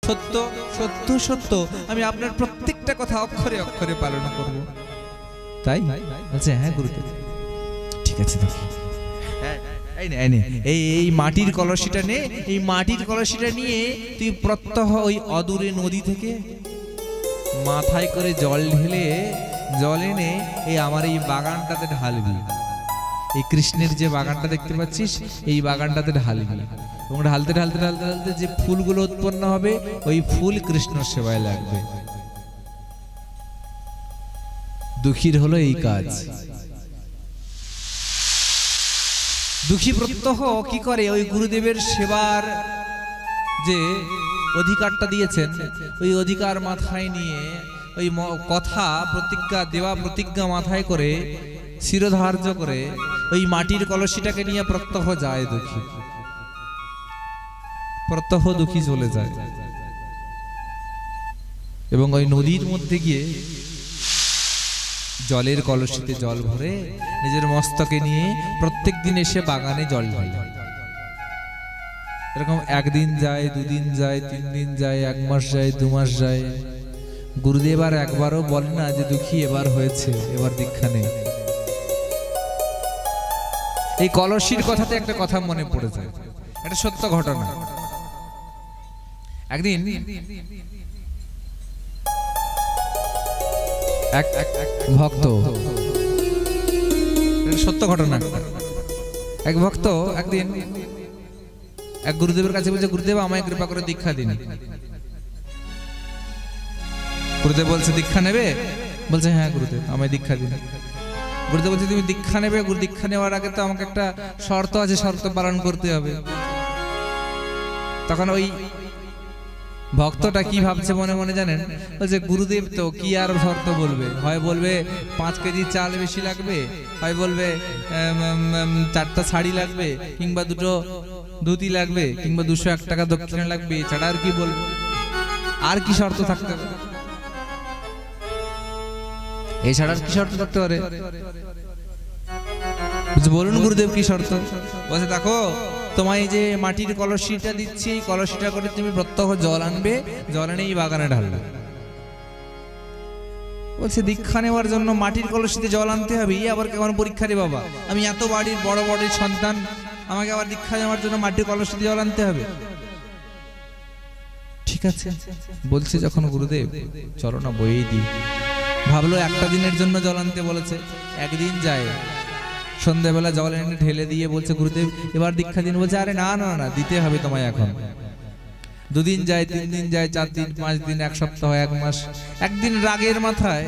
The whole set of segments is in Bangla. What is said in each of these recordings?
সত্য সত্য সত্য, আমি আপনার প্রত্যেকটা কথা অক্ষরে অক্ষরে পালন করব। তাই বলছে হ্যাঁ গুরুদেব, ঠিক আছে দেখি। এই মাটির কলসিটা নে, এই মাটির কলসিটা নিয়ে তুই প্রত্যহ ওই অদূরে নদী থেকে মাথায় করে জল ঢেলে, জল এনে এই আমার এই বাগানটাতে ঢালবি। এই কৃষ্ণের যে বাগানটা দেখতে পাচ্ছিস, এই বাগানটাতে ঢালবি, এবং ঢালতে ঢালতে ঢালতে ঢালতে যে ফুলগুলো উৎপন্ন হবে, ওই ফুল কৃষ্ণ সেবায় লাগবে। দুঃখীর হলো এই কাজ। দুঃখী প্রত্যহ কি করে, ওই গুরুদেবের সেবার যে অধিকারটা দিয়েছেন, ওই অধিকার মাথায় নিয়ে, ওই কথা প্রতিজ্ঞা দেওয়া প্রতিজ্ঞা মাথায় করে, শিরোধার্য করে, ওই মাটির কলসিটাকে নিয়ে প্রত্যহ যায় দুঃখী, প্রত্যহ দুঃখী চলে যায়, এবং ওই নদীর মধ্যে গিয়ে জলের কলসিতে জল ভরে নিজের মস্তকে নিয়ে প্রত্যেক দিন এসে বাগানে জল ঢালে। এরকম একদিন যায়, দুদিন যায়, 3 দিন যায়, 1 মাস যায়, 2 মাস যায়। গুরুদেব আর একবারও বলেন না যে দুঃখী এবার হয়েছে, এবার দীক্ষা নেই। এই কলসির কথাতে একটা কথা মনে পড়ে যায়, এটা সত্য ঘটনা। একদিন এক ভক্ত, সত্য ঘটনা, এক ভক্ত একদিন এক গুরুদেবের কাছে বলছে, গুরুদেব আমায় কৃপা করে দীক্ষা দিন। গুরুদেব বলছে দীক্ষা নেবে? বলছে হ্যাঁ গুরুদেব আমায় দীক্ষা দিন। গুরুদেব বলছে তুমি দীক্ষা নেবে, গুরু দীক্ষা নেওয়ার আগে তো আমাকে একটা শর্ত আছে, শর্ত পালন করতে হবে। তখন ওই ভক্তটা কি ভাবছে মনে মনে জানেন? বলছে গুরুদেব তো কি আর শর্ত বলবে, হয় বলবে 5 কেজি চাল বেশি লাগবে, হয় বলবে 4টা শাড়ি লাগবে, কিংবা 2টো ধুতি লাগবে, কিংবা 201 টাকা দক্ষিণা লাগবে, এছাড়া আর কি বলবে, আর কি শর্ত থাকতে পারে, এছাড়া আর কি শর্ত থাকতে পারে? বলুন গুরুদেব কি শর্ত? বলছে দেখো তোমায় যে মাটির কলসিটা দিচ্ছি, এই কলসিটা করে তুমি প্রত্যহ জল আনবে, জল এনে এই বাগানে ঢালবে। বলছে দীক্ষা নেওয়ার জন্য মাটির কলসিতে জল আনতে হবে? আবার কেমন পরীক্ষা রে বাবা, আমি এত বাড়ির বড় বড় সন্তান, আমাকে আবার দীক্ষা নেওয়ার জন্য মাটির কলসিতে জল আনতে হবে? ঠিক আছে বলছে যখন গুরুদেব চলো না বইয়েই দিই। ভাবলো একটা দিনের জন্য জল আনতে বলেছে, একদিন যায়, সন্ধ্যাবেলা জল এনে ঢেলে দিয়ে বলছে গুরুদেব এবার দীক্ষা দিন। বলছে আরে না না না, দিতে হবে তোমায় এখন। 2 দিন যায়, 3 দিন যায়, 4 দিন, 5 দিন, 1 সপ্তাহ, 1 মাস। একদিন রাগের মাথায়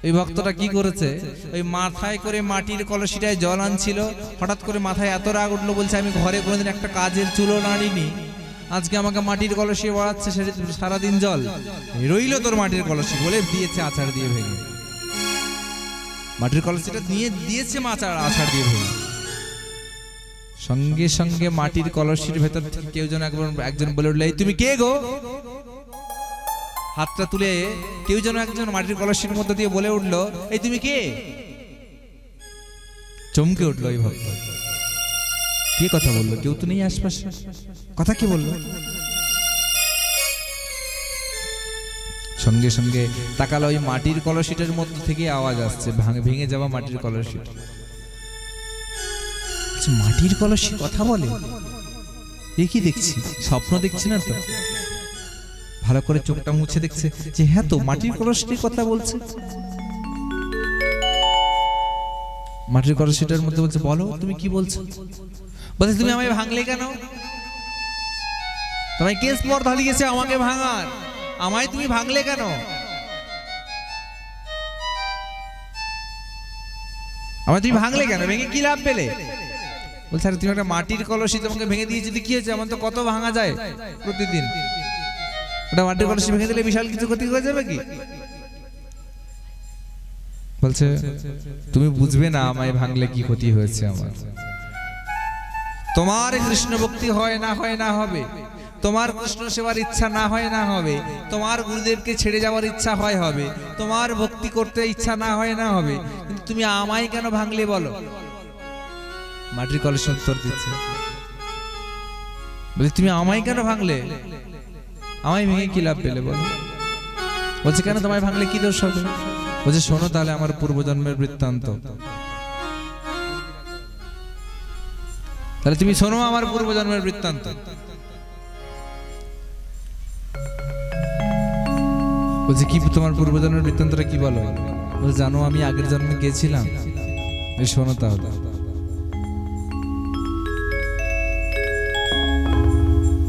ওই ভক্তটা কি করেছে, ওই মাথায় করে মাটির কলসিটায় জল আনছিল, হঠাৎ করে মাথায় এত রাগ উঠলো, বলছে আমি ঘরে কোনোদিন একটা কাজের চুলো নাড়িনি, আজকে আমাকে মাটির কলসি বাড়াচ্ছে, সারাদিন জল রইল তোর মাটির কলসি, বলে দিয়েছে আছাড় দিয়ে ভেঙে। মাটির কলসিটা নিয়ে দিয়েছে আছাড় দিয়ে ভেঙে। সঙ্গে সঙ্গে মাটির কলসির ভেতর কেউ যেন একজন বলে উঠলো, এই তুমি কে গো? হাতটা তুলে কেউ যেন একজন মাটির কলসির মধ্যে দিয়ে বলে উঠলো, এই তুমি কে? চমকে উঠলো এই ভক্ত, কে কথা বললো? কেউ তো নেই আশপাশে, কথা কে বললো? সঙ্গে সঙ্গে তাকালো, ওই মাটির কলসিটার মধ্যে থেকে আওয়াজ আসছে, ভেঙে যাওয়া মাটির কলসি। মাটির কলসি কথা বলে? এ কি দেখছি, স্বপ্ন দেখছি না তো? ভালো করে চোখটা মুছে দেখছে যে হ্যাঁ তো মাটির কলসি কথা বলছে। মাটির কলসিটার মধ্যে বলছে, বলো তুমি কি বলছো? বলছে তুমি আমায় ভাঙলে কেন? তোমায় কে স্পর্ধা দিয়েছে আমাকে ভাঙার? আমায় তুমি ভাঙলে কেন? আমায় তুমি ভাঙলে কেন? ভেঙে কি লাভ পেলে? বলছে আরে তুমি একটা মাটির কলসি তোমাকে ভেঙে দিয়েছি, কি হয়েছে? আমার তো কত ভাঙা যায় প্রতিদিন, ওটা মাটির কলসি ভেঙে দিলে বিশাল কিছু ক্ষতি হয়ে যাবে কি? বলছে তুমি বুঝবে না আমায় ভাঙলে কি ক্ষতি হয়েছে আমার। তোমার কৃষ্ণ ভক্তি হয় না হবে, তোমার কৃষ্ণ সেবার ইচ্ছা না হয় না হবে, তোমার গুরুদেবকে ছেড়ে যাওয়ার ইচ্ছা হবে, তোমার ভক্তি করতে ইচ্ছা না হবে, কিন্তু তুমি আমায় কেন ভাঙলে বলো? মাটির কলসি উত্তর দিচ্ছে, বলে তুমি আমায় কেন ভাঙলে? আমায় ভেঙে কি লাভ পেলে বলো? বলছে কেন তোমায় ভাঙলে কি দোষ হবে? বলছে শোনো তাহলে আমার পূর্বজন্মের বৃত্তান্ত। তাহলে তুমি শোনো আমার পূর্বজন্মের বৃত্তান্ত। বলছে কি তোমার পূর্বজন্মের বৃত্তান্তটা কি বলো? বলছে জানো আমি আগের জন্মে গেছিলাম। শোনো তাহলে।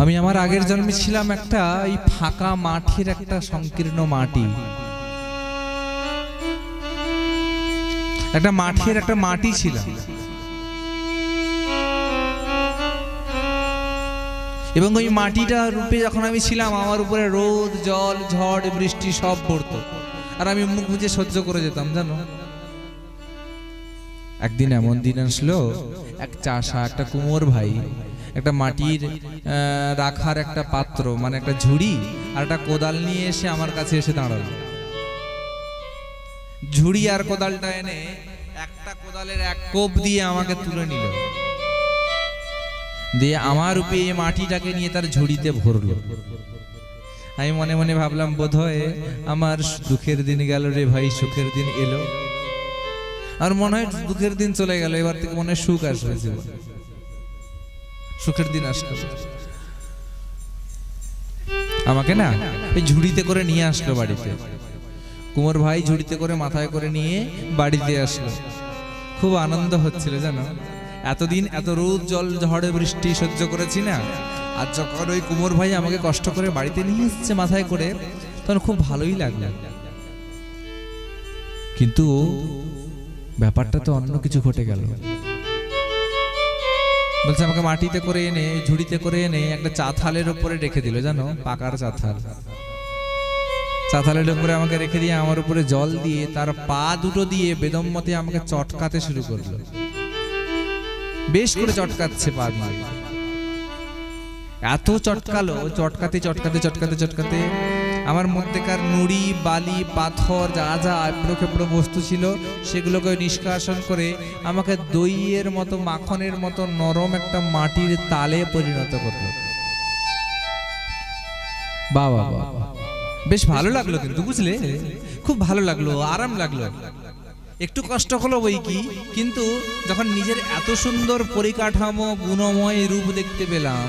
আমি আমার আগের জন্মে ছিলাম একটা এই ফাঁকা মাঠের একটা সংকীর্ণ মাটি, একটা মাঠের একটা মাটি ছিলাম। এবং ওই মাটিটা রূপে যখন আমি ছিলাম আমার উপরে রোদ জল ঝড় বৃষ্টি সব পড়তো, আর আমি মুখ বুজে সহ্য করে যেতাম। জানো একদিন এমন দিন আসলো, এক চাষা একটা কুমোর ভাই একটা মাটির রাখার একটা পাত্র মানে একটা ঝুড়ি আর একটা কোদাল নিয়ে এসে আমার কাছে এসে দাঁড়ালো। ঝুড়ি আর কোদালটা এনে একটা কোদালের এক কোপ দিয়ে আমাকে তুলে নিল, দিয়ে আমার রূপে এই মাটিটাকে নিয়ে তার ঝুড়িতে ভরলো। আমি মনে মনে ভাবলাম বোধহয় আমার দুঃখের দিন গেল রে ভাই, সুখের দিন এলো। আর মনে হয় দুঃখের দিন চলে গেল, এবার থেকে মনে হয় সুখ আসবে, সুখের দিন আসলো। আমাকে না এই ঝুড়িতে করে নিয়ে আসলো বাড়িতে। কুমোর ভাই ঝুড়িতে করে মাথায় করে নিয়ে বাড়িতে আসলো। খুব আনন্দ হচ্ছিল জানো, এতদিন এত রোদ জল ঝড়ে বৃষ্টি সহ্য করেছি না, আর যখন ওই কুমোর ভাই আমাকে কষ্ট করে বাড়িতে নিয়ে এসছে মাথায় করে, তখন খুব ভালোই লাগলো। কিন্তু ব্যাপারটা তো অন্য কিছু ঘটে গেল। বলছে আমাকে মাটিতে করে এনে ঝুড়িতে করে এনে একটা চাথালের উপরে রেখে দিল, জানো পাকার চাথাল। চাথালের উপরে আমাকে রেখে দিয়ে আমার উপরে জল দিয়ে তার পা দুটো দিয়ে বেদম-মতে আমাকে চটকাতে শুরু করলো। বেশ করে চটকাচ্ছে পা দিয়ে, এত চটকালো, চটকাতে চটকাতে চটকাতে চটকাতে আমার মধ্যেকার নুড়ি বালি পাথর যা যা এবড়ো খেবড়ো বস্তু ছিল সেগুলোকে নিষ্কাশন করে আমাকে দইয়ের মতো মাখনের মতো নরম একটা মাটির তালে পরিণত করলো। বাবা বাবা, বেশ ভালো লাগলো কিন্তু, বুঝলে খুব ভালো লাগলো, আরাম লাগলো। একটু কষ্ট হলো বই কি, কিন্তু যখন নিজের এত সুন্দর পরিকাঠামো গুণময় রূপ দেখতে পেলাম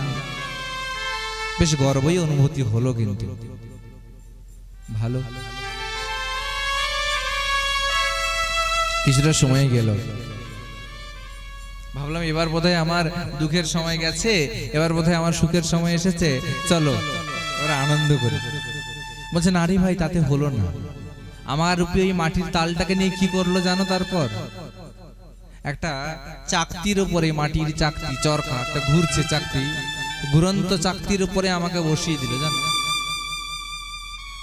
বেশ গর্বই অনুভূতি হলো। কিন্তু ভালো কিছুটা সময় গেল, ভাবলাম এবার বোধহয় আমার দুঃখের সময় গেছে, এবার বোধহয় আমার সুখের সময় এসেছে, চলো এবার আনন্দ করি। বলছে না রে ভাই, তাতে হলো না। আমার রূপে ওই মাটির তালটাকে নিয়ে কি করলো জানো? তারপর একটা চাকতির উপরে, মাটির চাকতি চরকা একটা ঘুরছে চাকতি, ঘুরন্ত চাকতির উপরে আমাকে বসিয়ে দিল। জানো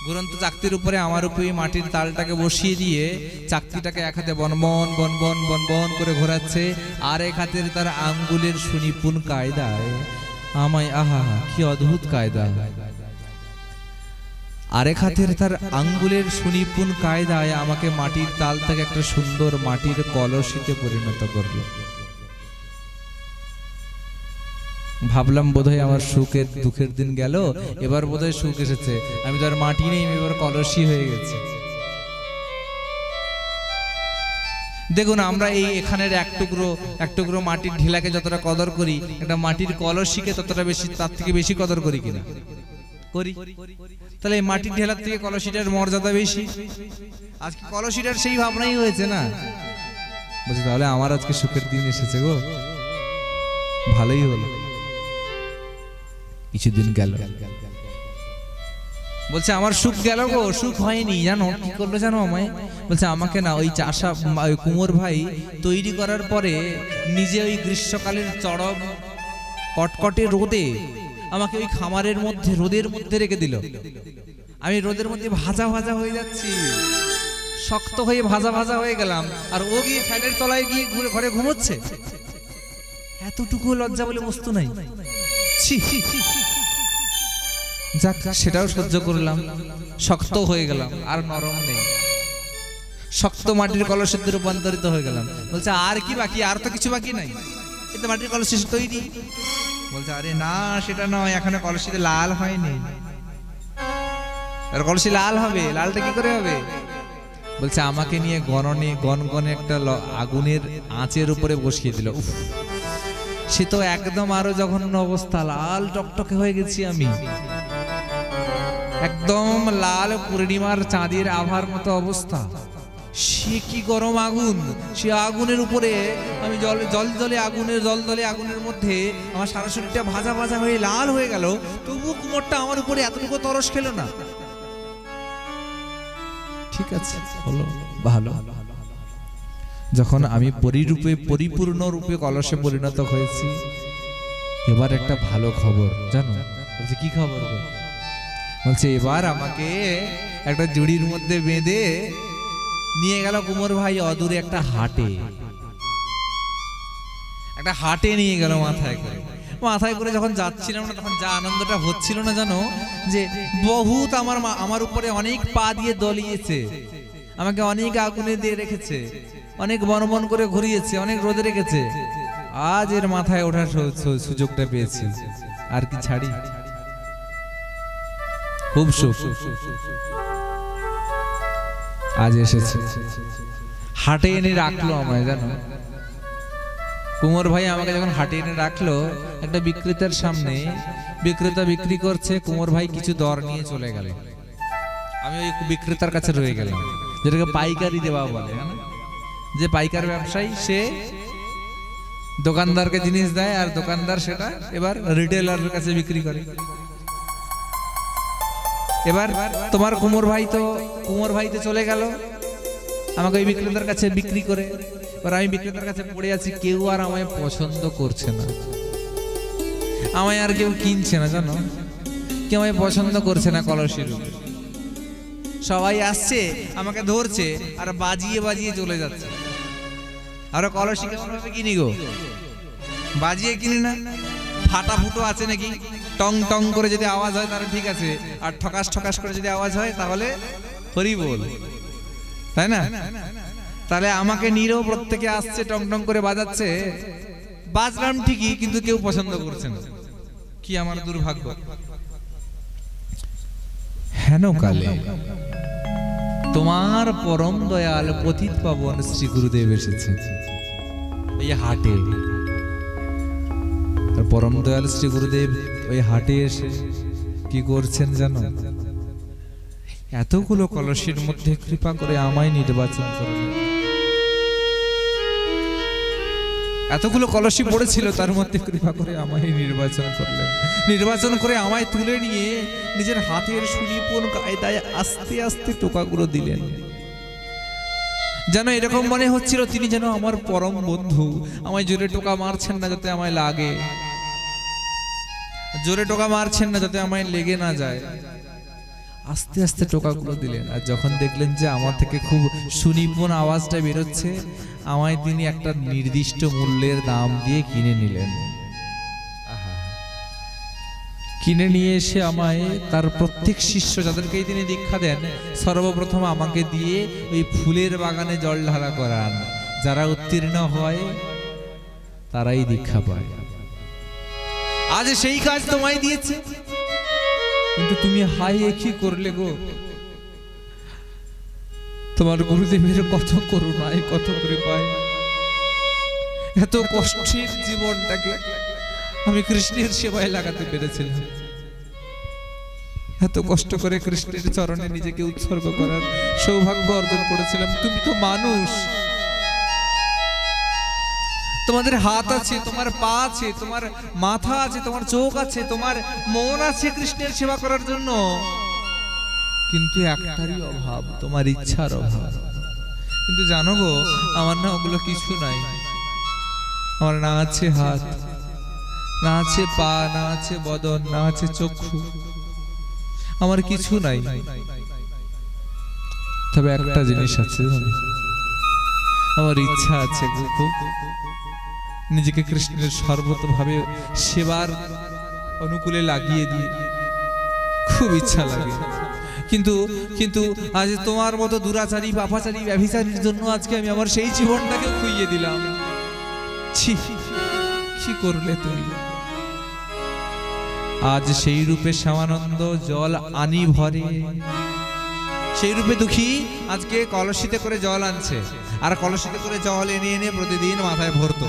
ঘুরন্ত চাকতির উপরে আমার উপরে মাটির তালটাকে বসিয়ে দিয়ে চাকতিটাকে এক হাতে বনবন বনবন বনবন করে ঘোরাচ্ছে, আর এক হাতের তার আঙ্গুলের সুনিপুণ কায়দায় আমায়, আহা কি অদ্ভুত কায়দা, আরেক হাতের তার আঙ্গুলের সুনিপুণ কায়দায় আমাকে মাটির তাল থেকে একটা সুন্দর মাটির কলসিতে পরিণত করলো। ভাবলাম বোধহয় আমার সুখের দুঃখের দিন গেল, এবার বোধহয় সুখ এসেছে। আমি তো আর মাটি নেই, আমি এবার কলসি হয়ে গেছি। দেখুন আমরা এই এখানের এক টুকরো মাটির ঢিলাকে যতটা কদর করি, একটা মাটির কলসিকে ততটা বেশি, তার থেকে বেশি কদর করি কিনা? করি। তাহলে এই মাটির ঢেলার থেকে কলসিটার মর্যাদা বেশি। আজকে কলসিটার সেই ভাবনাই হয়েছে না। বলছি তাহলে আমার আজকে সুখের দিন এসেছে গো, ভালোই হলো। কিছুদিন গেল, বলছে আমার সুখ গেল গো, সুখ হয়নি। জানো কি করলো জানো আমায়? বলছে আমাকে না ওই চাষা কুমোর ভাই তৈরি করার পরে নিজে ওই গ্রীষ্মকালের চরম কটকটে রোদে আমাকে ওই খামারের মধ্যে রোদের মধ্যে রেখে দিল। আমি রোদের মধ্যে ভাজা ভাজা হয়ে যাচ্ছি, শক্ত হয়ে ভাজা ভাজা হয়ে গেলাম, আর ও গিয়ে ফ্যানের তলায় গিয়ে ঘরে ঘুমোচ্ছে। এতটুকু লজ্জা বলে বস্তু নাই। যাক সেটাও সহ্য করলাম, শক্ত হয়ে গেলাম, আর নরম নেই, শক্ত মাটির কলসিতে রূপান্তরিত হয়ে গেলাম। বলছে আর কি বাকি? আর তো কিছু বাকি নাই, এই তো মাটির কলসি তৈরি। বলছে আরে না সেটা নয়, এখনো কলসিতে লাল হয়নি। আর কলসি লাল হবে, লালটা কি করে হবে? বলছে আমাকে নিয়ে গনগনে একটা আগুনের আঁচের উপরে বসিয়ে দিল। উফ, সে তো একদম আরো জঘন্য অবস্থা, লাল টকটকে হয়ে গেছি আমি, একদম লাল পূর্ণিমার চাঁদের আভার মতো অবস্থা। সে কি গরম আগুন, সে আগুনের উপরে আমি জল আগুনের মধ্যে আমার সারা শরীরটা ভাজা ভাজা হয়ে লাল হয়ে গেল, তবু কুমোরটা আমার উপরে এতটুকু তরস খেলো না। ঠিক আছে, হলো ভালো। যখন আমি পরিপূর্ণ রূপে কলসে পরিণত হয়েছি, এবার একটা ভালো খবর জানো? বলছে কি খবর? বলছে এবার আমাকে একটা জুড়ির মধ্যে বেঁধে নিয়ে গেল কুমোর ভাই অদূরে একটা হাটে নিয়ে গেল মাথায় করে যখন যাচ্ছিলাম না, তখন যা আনন্দটা হচ্ছিল না জানো, যে বহুত আমার উপরে অনেক পা দিয়ে দলিয়েছে, আমাকে অনেক আগুনে দিয়ে রেখেছে, অনেক বনবন করে ঘুরিয়েছে, অনেক রোদে রেখেছে। আজ এর মাথায় ওঠার সুযোগটা পেয়েছি, আর কি ছাড়ি? খুব সুখ আজ এসেছে। হাটে এনে রাখলো আমায় জানো, কুমোর ভাই আমাকে যখন হাটে এনে রাখলো, একটা বিক্রেতার সামনে, বিক্রেতা বিক্রি করছে, কুমোর ভাই কিছু দর নিয়ে চলে গেল, আমি ওই বিক্রেতার কাছে রয়ে গেলাম, যেটাকে পাইকারি দেওয়া বলে। যে পাইকার ব্যবসায়ী, সে দোকানদারকে জিনিস দেয়, আর দোকানদার সেটা এবার রিটেলারের কাছে বিক্রি করে। এবার তোমার কুমোর ভাই তো চলে গেল আমাকে ওই বিক্রেতার কাছে বিক্রি করে। এবার আমি বিক্রেতার কাছে পড়ে আছি, কেউ আর আমায় পছন্দ করছে না, আমায় আর কেউ কিনছে না জানো, কেউ আমায় পছন্দ করছে না। কলসির সবাই আসছে, আমাকে ধরছে আর বাজিয়ে বাজিয়ে চলে যাচ্ছে। আর কলসি কেমন ভাবে কিনি গো? বাজিয়ে কিনি না, ফাটা ফুটো আছে নাকি, টং টং করে যদি আওয়াজ হয় তাহলে ঠিক আছে, আর ঠকাস ঠকাস করে যদি আওয়াজ হয় তাহলে হরি বল, তাই না? তাহলে আমাকে নিরেও প্রত্যেকে আসছে, টং টং করে বাজাচ্ছে, বাজলাম ঠিকই, কিন্তু কেউ পছন্দ করছে না। কি আমার দুর্ভাগ্য। হেন কালে তোমার পরম দয়াল পতিত পাবন শ্রী গুরুদেব এসেছে এই হাটে। আর পরম দয়াল শ্রী গুরুদেব ওই হাটে এসে কি করছেন জানো? এতগুলো কলসির মধ্যে কৃপা করে আমায় নির্বাচন করলেন। এতগুলো কলসি পড়েছিল, তার মধ্যে কৃপা করে আমায় নির্বাচন করে আমায় তুলে নিয়ে নিজের হাতের সুনিপুণ কায়দায় আস্তে আস্তে টোকাগুলো দিলেন। যেন এরকম মনে হচ্ছিল তিনি যেন আমার পরম বন্ধু, আমায় জোরে টোকা মারছেন না যাতে আমায় লাগে, জোরে টোকা মারছেন না যাতে আমায় লেগে না যায়। আস্তে আস্তে টোকাগুলো দিলেন, আর যখন দেখলেন যে আমার থেকে খুব সুনিপুণ আওয়াজটা বেরোচ্ছে, আমায় তিনি একটা নির্দিষ্ট মূল্যের দাম দিয়ে কিনে নিলেন। কিনে নিয়ে এসে আমায় তার প্রত্যেক শিষ্য যাদেরকেই তিনি দীক্ষা দেন, সর্বপ্রথম আমাকে দিয়ে ওই ফুলের বাগানে জল ঢালা করান। যারা উত্তীর্ণ হয় তারাই দীক্ষা পায়। আজ সেই কাজ তোমায় দিয়েছে, কিন্তু তুমি হাই কি করলে গো? তোমার গুরুদেবের কত করুণায়, কত কৃপায় এত কষ্টের জীবনটাকে আমি কৃষ্ণের সেবায় লাগাতে পেরেছিলাম। এত কষ্ট করে কৃষ্ণের চরণে নিজেকে উৎসর্গ করার সৌভাগ্য অর্জন করেছিলাম। তুমি তো মানুষ, তোমাদের হাত আছে, তোমার পা আছে, তোমার মাথা আছে, তোমার চোখ আছে, তোমার মন আছে কৃষ্ণের সেবা করার জন্য, কিন্তু একটারই অভাব, তোমার ইচ্ছার অভাব। কিন্তু জানো গো, আমার না ওগুলো কিছু নাই। আমার না আছে হাত, না আছে পা, না আছে বদন, না আছে চক্ষু, আমার কিছু নাই। তবে একটা জিনিস আছে, আমার ইচ্ছা আছে খুব, নিজেকে কৃষ্ণের সর্বতভাবে সেবার অনুকূলে লাগিয়ে দিয়ে খুব ইচ্ছা লাগে। কিন্তু আজ তোমার মতো দুরাচারী, পাপাচারী, ব্যভিচারীর জন্য আজকে আমি আমার সেই জীবনটাকে খুইয়ে দিলাম। কি করলে তুমি? আজ সেই রূপে শ্যামানন্দ জল আনি ভরে। সেই রূপে দুঃখী আজকে কলসিতে করে জল আনছে, আর কলসিতে করে জল এনে এনে প্রতিদিন মাথায় ভরতো।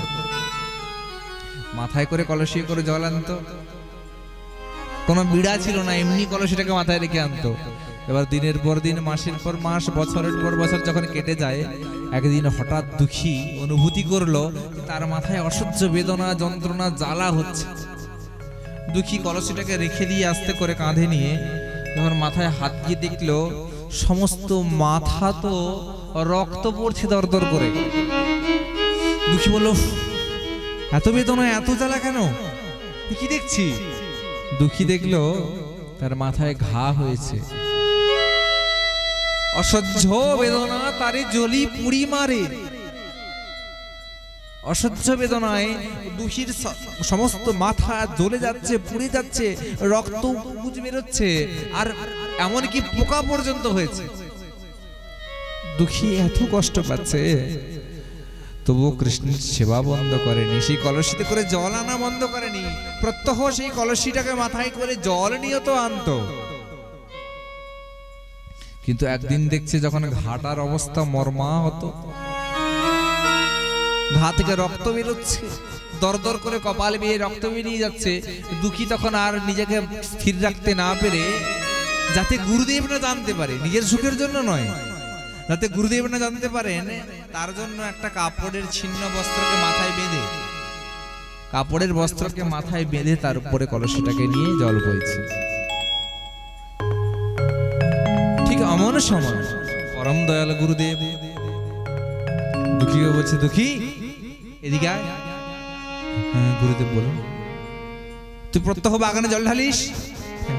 মাথায় করে কলসি করে জল আনতো, কোনো বিড়া ছিল না, এমনি কলসিটাকে মাথায় রেখে আনতো। এবার দিনের পর দিন, মাসের পর মাস, বছরের পর বছর যখন কেটে যায়, একদিন হঠাৎ দুঃখী অনুভূতি করলো তার মাথায় অসহ্য বেদনা, যন্ত্রণা, জ্বালা হচ্ছে। দুঃখী কলসিটাকে রেখে দিয়ে আস্তে করে কাঁধে নিয়ে যখন মাথায় হাত দিয়ে দেখলো সমস্ত মাথা তো রক্ত পড়ছে দরদর করে। দুঃখী বলল, এত বেদনা, এত জ্বালা কেন, কি দেখছি? দুঃখী দেখলো তার মাথায় ঘা হয়েছে। অসহ্য বেদনা তারে জ্বলি পুড়ি মারে। অসহ্য বেদনায় দুঃখীর সমস্ত মাথা জ্বলে যাচ্ছে, পুড়ে যাচ্ছে, রক্ত পুঁজ বেরোচ্ছে, আর এমনকি পোকা পর্যন্ত হয়েছে। দুঃখী এত কষ্ট পাচ্ছে, তবুও কৃষ্ণের সেবা বন্ধ করেনি, সেই কলসিতে করে জল আনা বন্ধ করেনি। প্রত্যহ সেই কলসিটাকে মাথায় করে জল নিয়ে তো আনতো। কিন্তু একদিন দেখছে যখন ঘাটার অবস্থা মর্মাহত, ঘা থেকে রক্ত বেরোচ্ছে, দরদর করে কপাল বেয়ে রক্ত বেরিয়ে যাচ্ছে, দুঃখী তখন আর নিজেকে স্থির রাখতে না পেরে, যাতে গুরুদেব না জানতে পারে, নিজের সুখের জন্য নয়, যাতে গুরুদেব না জানতে পারেন, তার জন্য একটা কাপড়ের ছিন্ন বস্ত্রকে মাথায় বেঁধে, কাপড়ের বস্ত্রকে মাথায় বেঁধে তার উপরে কলসিটাকে নিয়ে জল বইছে। ঠিক এমন সময় পরম দয়াল গুরুদেব দুঃখীকে বলছে, দুঃখী এদিকে আয়। গুরুদেব বলুন। তুই প্রত্যহ বাগানে জল ঢালিস?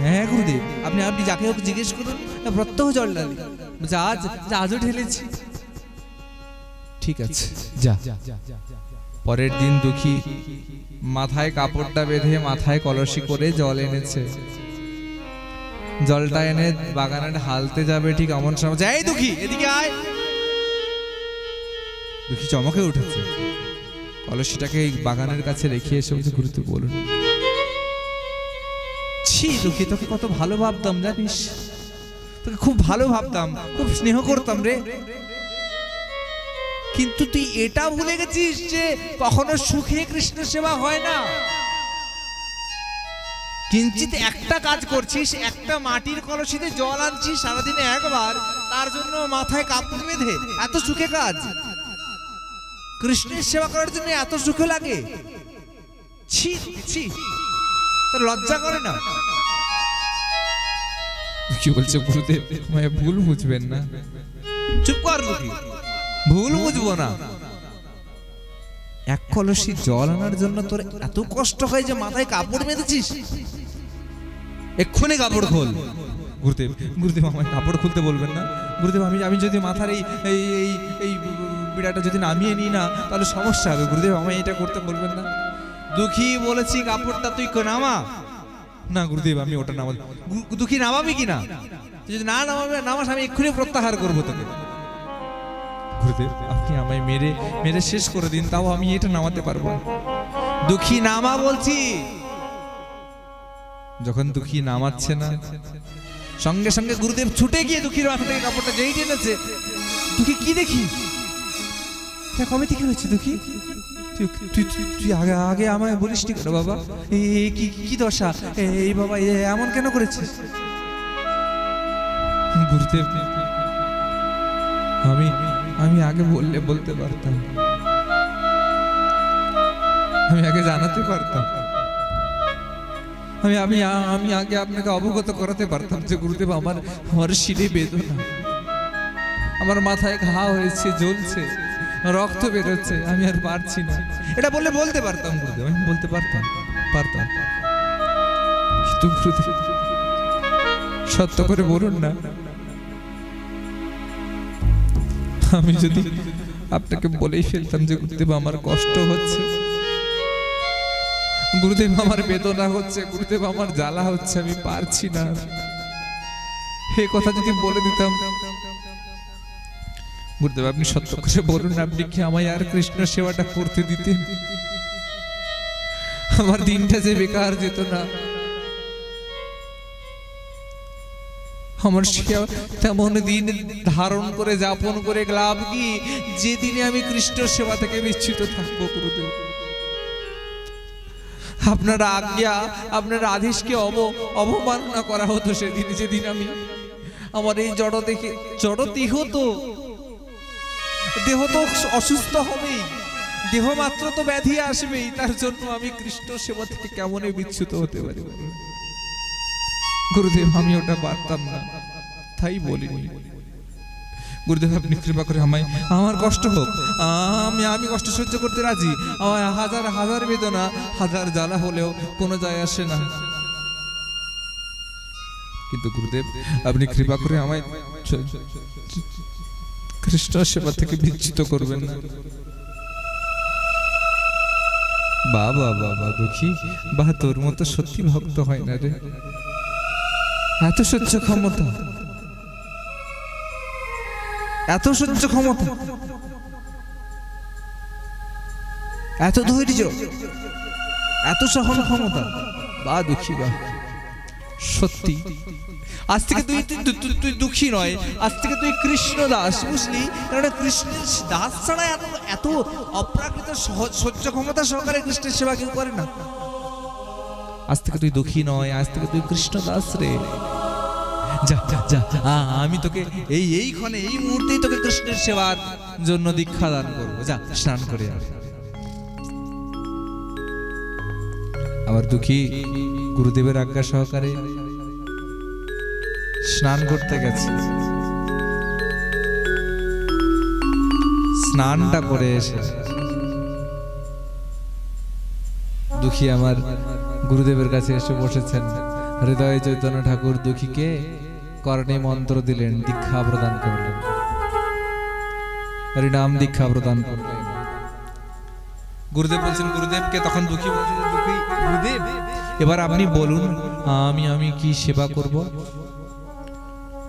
হ্যাঁ গুরুদেব। আপনি যাকে হোক জিজ্ঞেস করুন, প্রত্যহ জল ঢালি। আজও ঢেলেছি। ঠিক আছে, যা। পরের দিন দুঃখী মাথায় কাপড়টা বেঁধে মাথায় কলসি করে জল এনেছে। জলটা এনে বাগানে ঢালতে যাবে, ঠিক এমন সময়, এই দুঃখী এদিকে আয়। দুঃখী চমকে উঠেছে, কলসিটাকে বাগানের কাছে রেখে এসে বলছে, গুরুদেব বলুন। ছি দুঃখী, তোকে কত ভালো ভাবতাম জানিস, তোকে খুব ভালো ভাবতাম, খুব স্নেহ করতাম রে। কিন্তু তুই এটা ভুলে গেছিস যে কখনো সুখে কৃষ্ণ সেবা হয় না। কিঞ্চিত একটা কাজ করছিস, একটা মাটির কলসিতে জল আনছিস সারাদিনে একবার, তার জন্য মাথায় কাপড় বেঁধে এত সুখে কাজ। কৃষ্ণের সেবা করার জন্য এত সুখ লাগে? ছি ছি, তোর লজ্জা করে না? কি বলছে গুরুদেব, ভুল বুঝবেন না। চুপ কর দুঃখী, ভুল বুঝবো না। এক কলসি জল আনার জন্য তোর এত কষ্ট হয় যে মাথায় কাপড় বেঁধেছিস? এক্ষুনি কাপড় খোল। গুরুদেব, গুরুদেব আমায় কাপড় খুলতে বলবেন না। গুরুদেব আমি যদি মাথার এই বিড়াটা যদি নামিয়ে নিই না, তাহলে সমস্যা হবে। গুরুদেব আমায় এটা করতে বলবেন না। দুঃখী বলেছি কাপড়টা তুই নামা। না গুরুদেব, আমি ওটা নামাবো। দুঃখী নামাবি কিনা? যদি না নামাস আমি এক্ষুনি প্রত্যাহার করবো তোকে। গুরুদেব আপনি আমায় মেরে শেষ করে দিন, তাও আমি এটা নামাতে পারবো না। দুঃখী নামা বলছি। যখন দুঃখী নামাচ্ছে না, সঙ্গে সঙ্গে গুরুদেব ছুটে গিয়ে দুঃখীর মাথা থেকে কাপড়টা যেই টেনেছে, দুঃখী কি দেখি, কবে থেকে হয়েছে দুঃখী? তুই আগে আমায় বলিস নি কেন বাবা? কি দশা এই বাবা, এমন কেন করেছিস? গুরুদেব আমি আগে বলতে পারতাম, আমি আগে জানাতে পারতাম, আমি আগে আপনাকে অবগত করাতে পারতাম যে গুরুদেব আমার শিরে বেদনা, আমার মাথায় ঘা হয়েছে, জ্বলছে, রক্ত বেরোচ্ছে, আমি আর পারছি না। এটা বলতে পারতাম গুরুদেব, আমি বলতে পারতাম। কিন্তু গুরুদেব সত্য করে বলুন না, আমি যদি আপনাকে বলেই ফেলতাম যে গুরুদেব আমার কষ্ট হচ্ছে, গুরুদেব আমার বেদনা হচ্ছে, গুরুদেব আমার জ্বালা হচ্ছে, আমি পারছি না, এই কথা যদি বলে দিতাম, গুরুদেব আপনি সত্য করে বলুন, আপনি কি আমায় আর কৃষ্ণ সেবাটা করতে দিতেন? আমার দিনটা যে বেকার যেত না। আমার তেমন দিন ধারণ করে যাপন করে লাভ কি, যেদিনে আমি কৃষ্ণ সেবা থেকে বিচ্যুত থাকবো গুরুদেব। আপনার আজ্ঞা, আপনার আদেশকে অবমাননা করা হতো সেদিন, যেদিন আমি আমার এই জড়দেহ তো অসুস্থ হবেই, দেহ মাত্র তো ব্যাধি আসবেই, তার জন্য আমি কৃষ্ণ সেবা থেকে কেমন বিচ্যুত হতে পারি গুরুদেব? আমি ওটা পারতাম না, তাই বলিনি। গুরুদেব আপনি কৃপা করে আমায়, আমার কষ্ট হোক, আমি কষ্ট সহ্য করতে রাজি। আমার হাজার হাজার বেদনা, হাজার জ্বালা হলেও কোনো যায় আসে না, কিন্তু গুরুদেব আপনি কৃপা করে আমায় কৃষ্ণ সেবা থেকে বিচ্যুত করবেন না। বাবা বাবা দুঃখী, বা তোর মতো সত্যি ভক্ত হয় না রে, এত সহ্য ক্ষমতা, এত সহ্য ক্ষমতা, এত ধৈর্য, এত সহন ক্ষমতা, বা দুঃখী বা সত্যি। আজ থেকে তুই দুঃখী নয়, আজ থেকে তুই কৃষ্ণ দাস, বুঝলি? কারণ কৃষ্ণের দাস ছাড়া এত অপ্রাকৃত সহ্য ক্ষমতা সহকারে কৃষ্ণের সেবা কেউ করে না। আজ থেকে তুই দুঃখী নয়, আজ থেকে তুই কৃষ্ণ দাস রে। যা যা যা, আমি তোকে এইক্ষণে এই মুহূর্তেই তোকে কৃষ্ণের সেবার জন্য দীক্ষা দান করবো। যা স্নান করে আয়। আমার দুঃখী গুরুদেবের আজ্ঞা সহকারে স্নান করতে গেছে, স্নানটা করে এসে দুঃখী আমার গুরুদেবের কাছে এসে বসেছেন। হৃদয় চৈতন্য ঠাকুর দুঃখীকে কর্ণে মন্ত্র দিলেন, দীক্ষা প্রদান করলেন, হরিনাম দীক্ষা প্রদান করলেন। গুরুদেব বলছেন গুরুদেবকে, তখন দুঃখী বলছেন, দুঃখী গুরুদেব এবার আপনি বলুন আমি কি সেবা করব?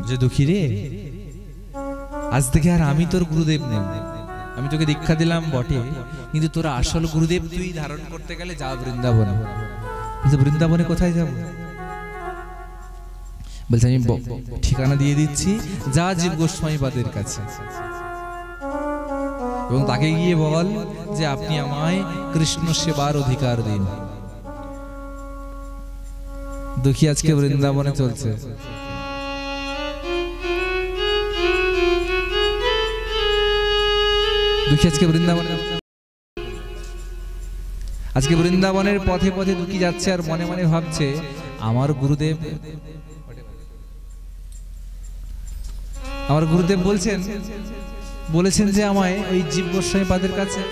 যে দুঃখী রে, আজ থেকে আর আমি তোর গুরুদেব নেই, আমি তোকে দীক্ষা দিলাম বটে, কিন্তু তোর আসল গুরুদেব তুই ধারণ করতে গেলে যা বৃন্দাবনে। বৃন্দাবনে কোথায় যাব? বলছে আমি ঠিকানা দিয়ে দিচ্ছি, যা জীব গোস্বামীপাদের কাছে, এবং তাকে গিয়ে বল যে আপনি আমায় কৃষ্ণ সেবার অধিকার দিন। দুঃখী আজকে বৃন্দাবনে চলছে। দুঃখী আজকে বৃন্দাবনের পথে পথে দুঃখী যাচ্ছে, আর মনে মনে ভাবছে আমার গুরুদেব বলেছেন যে আমায় ওই জীব গোস্বামীপাদের কাছে,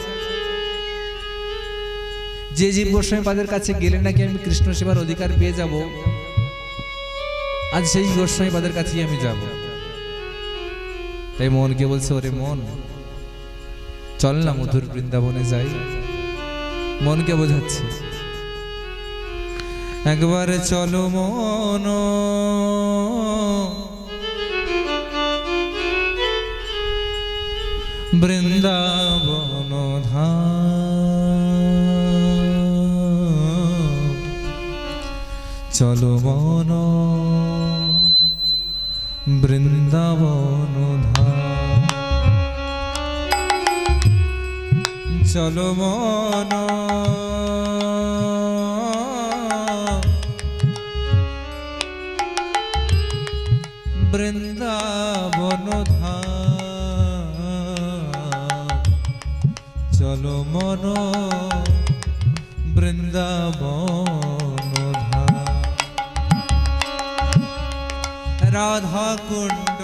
যে জীব গোস্বামীপাদের কাছে গেলে নাকি আমি কৃষ্ণ সেবার অধিকার পেয়ে যাব। আজ সেই গোস্বামীপাদের কাছেই আমি যাব। তাই মনকে বলছে, ওরে মন চল না মধুর বৃন্দাবনে যাই। মনকে বোঝাচ্ছে, একবার চলো মন বৃন্দাবন ধাম, চলো মন বৃন্দাবন ধাম, চলো মন বৃন্দাবন ধাম, চলো মন বৃন্দাবন ধাম। রাধা কুণ্ড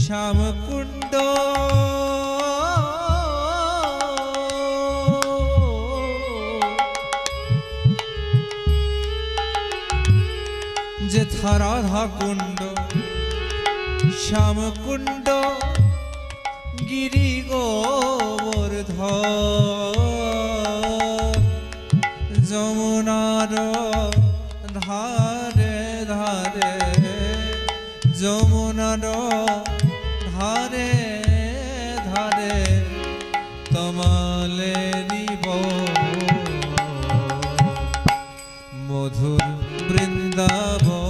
শ্যাম কুণ্ড যেথা রাধা কুণ্ড শ্যাম কুণ্ড গিরি গোবর্ধন, যমুনার ধারে ধারে, যমুনার ধারে ধারে তমালেরি মধুর বৃন্দাবন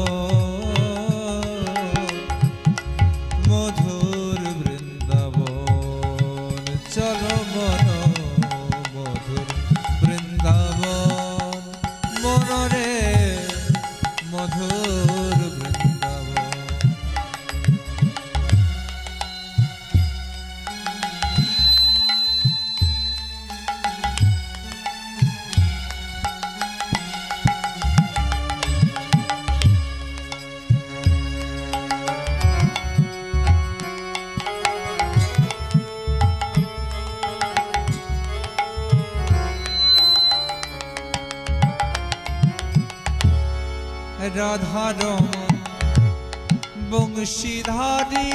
রাধারমণ বংশীধারী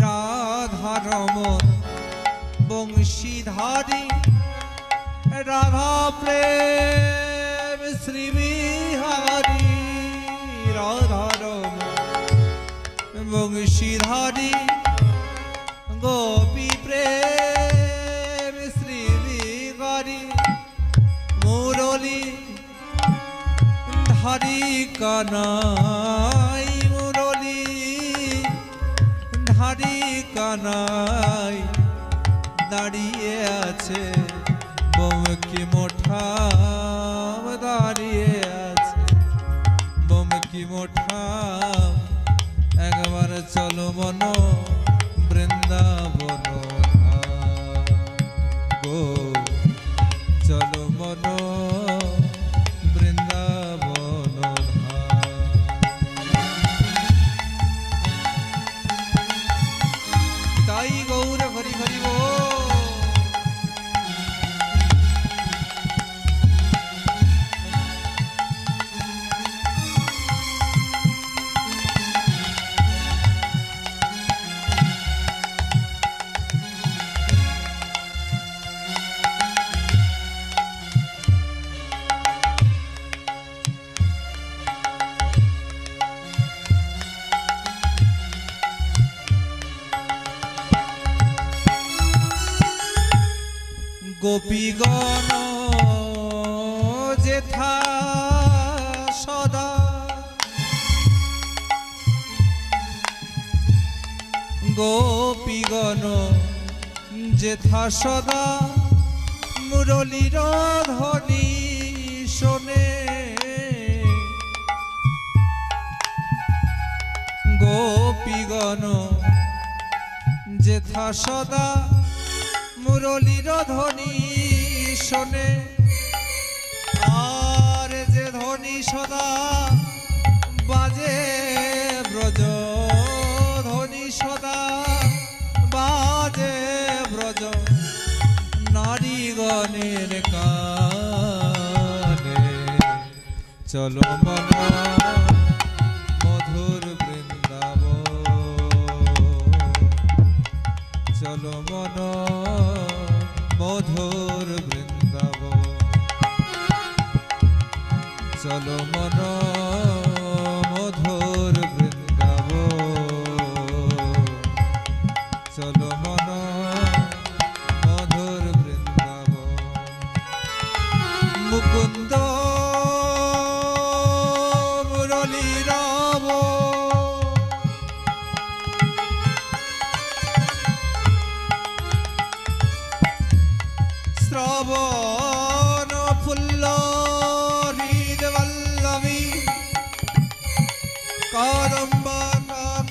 রাধারমণ বংশীধারী রাধা প্রেম শ্রী বিহারী রাধারমণ বংশীধারী গোপী প্রেম শ্রী বিহারী মুরলী ধারী কানাই মুরলী ধারী কানাই দাঁড়িয়ে আছে বমকি মোঠা দাঁড়িয়ে আছে বমকি মোঠা একবার চলো মন বৃন্দাবন গো চলো মন বৃন্দাবন তাই গৌর হরি হরি বল গোপীগণ যেথা সদা গোপীগণ যেথা সদা মুরলীর ধ্বনি শোনে গোপীগণ যেথা সদা মুরলীর ধ্বনি শোনে আর যে ধ্বনি সদা বাজে ব্রজ ধ্বনি সদা বাজে ব্রজ নারীগণের কানে চলো মন মধুর বৃন্দাবন চলো মন মধুর বৃন্দাবন চলো মন মধুর বৃন্দাবন চলো মন মধুর বৃন্দাবন মুকুন্দ মুরলী রাম শ্রবণ ফুল্ল হৃদবল্লভী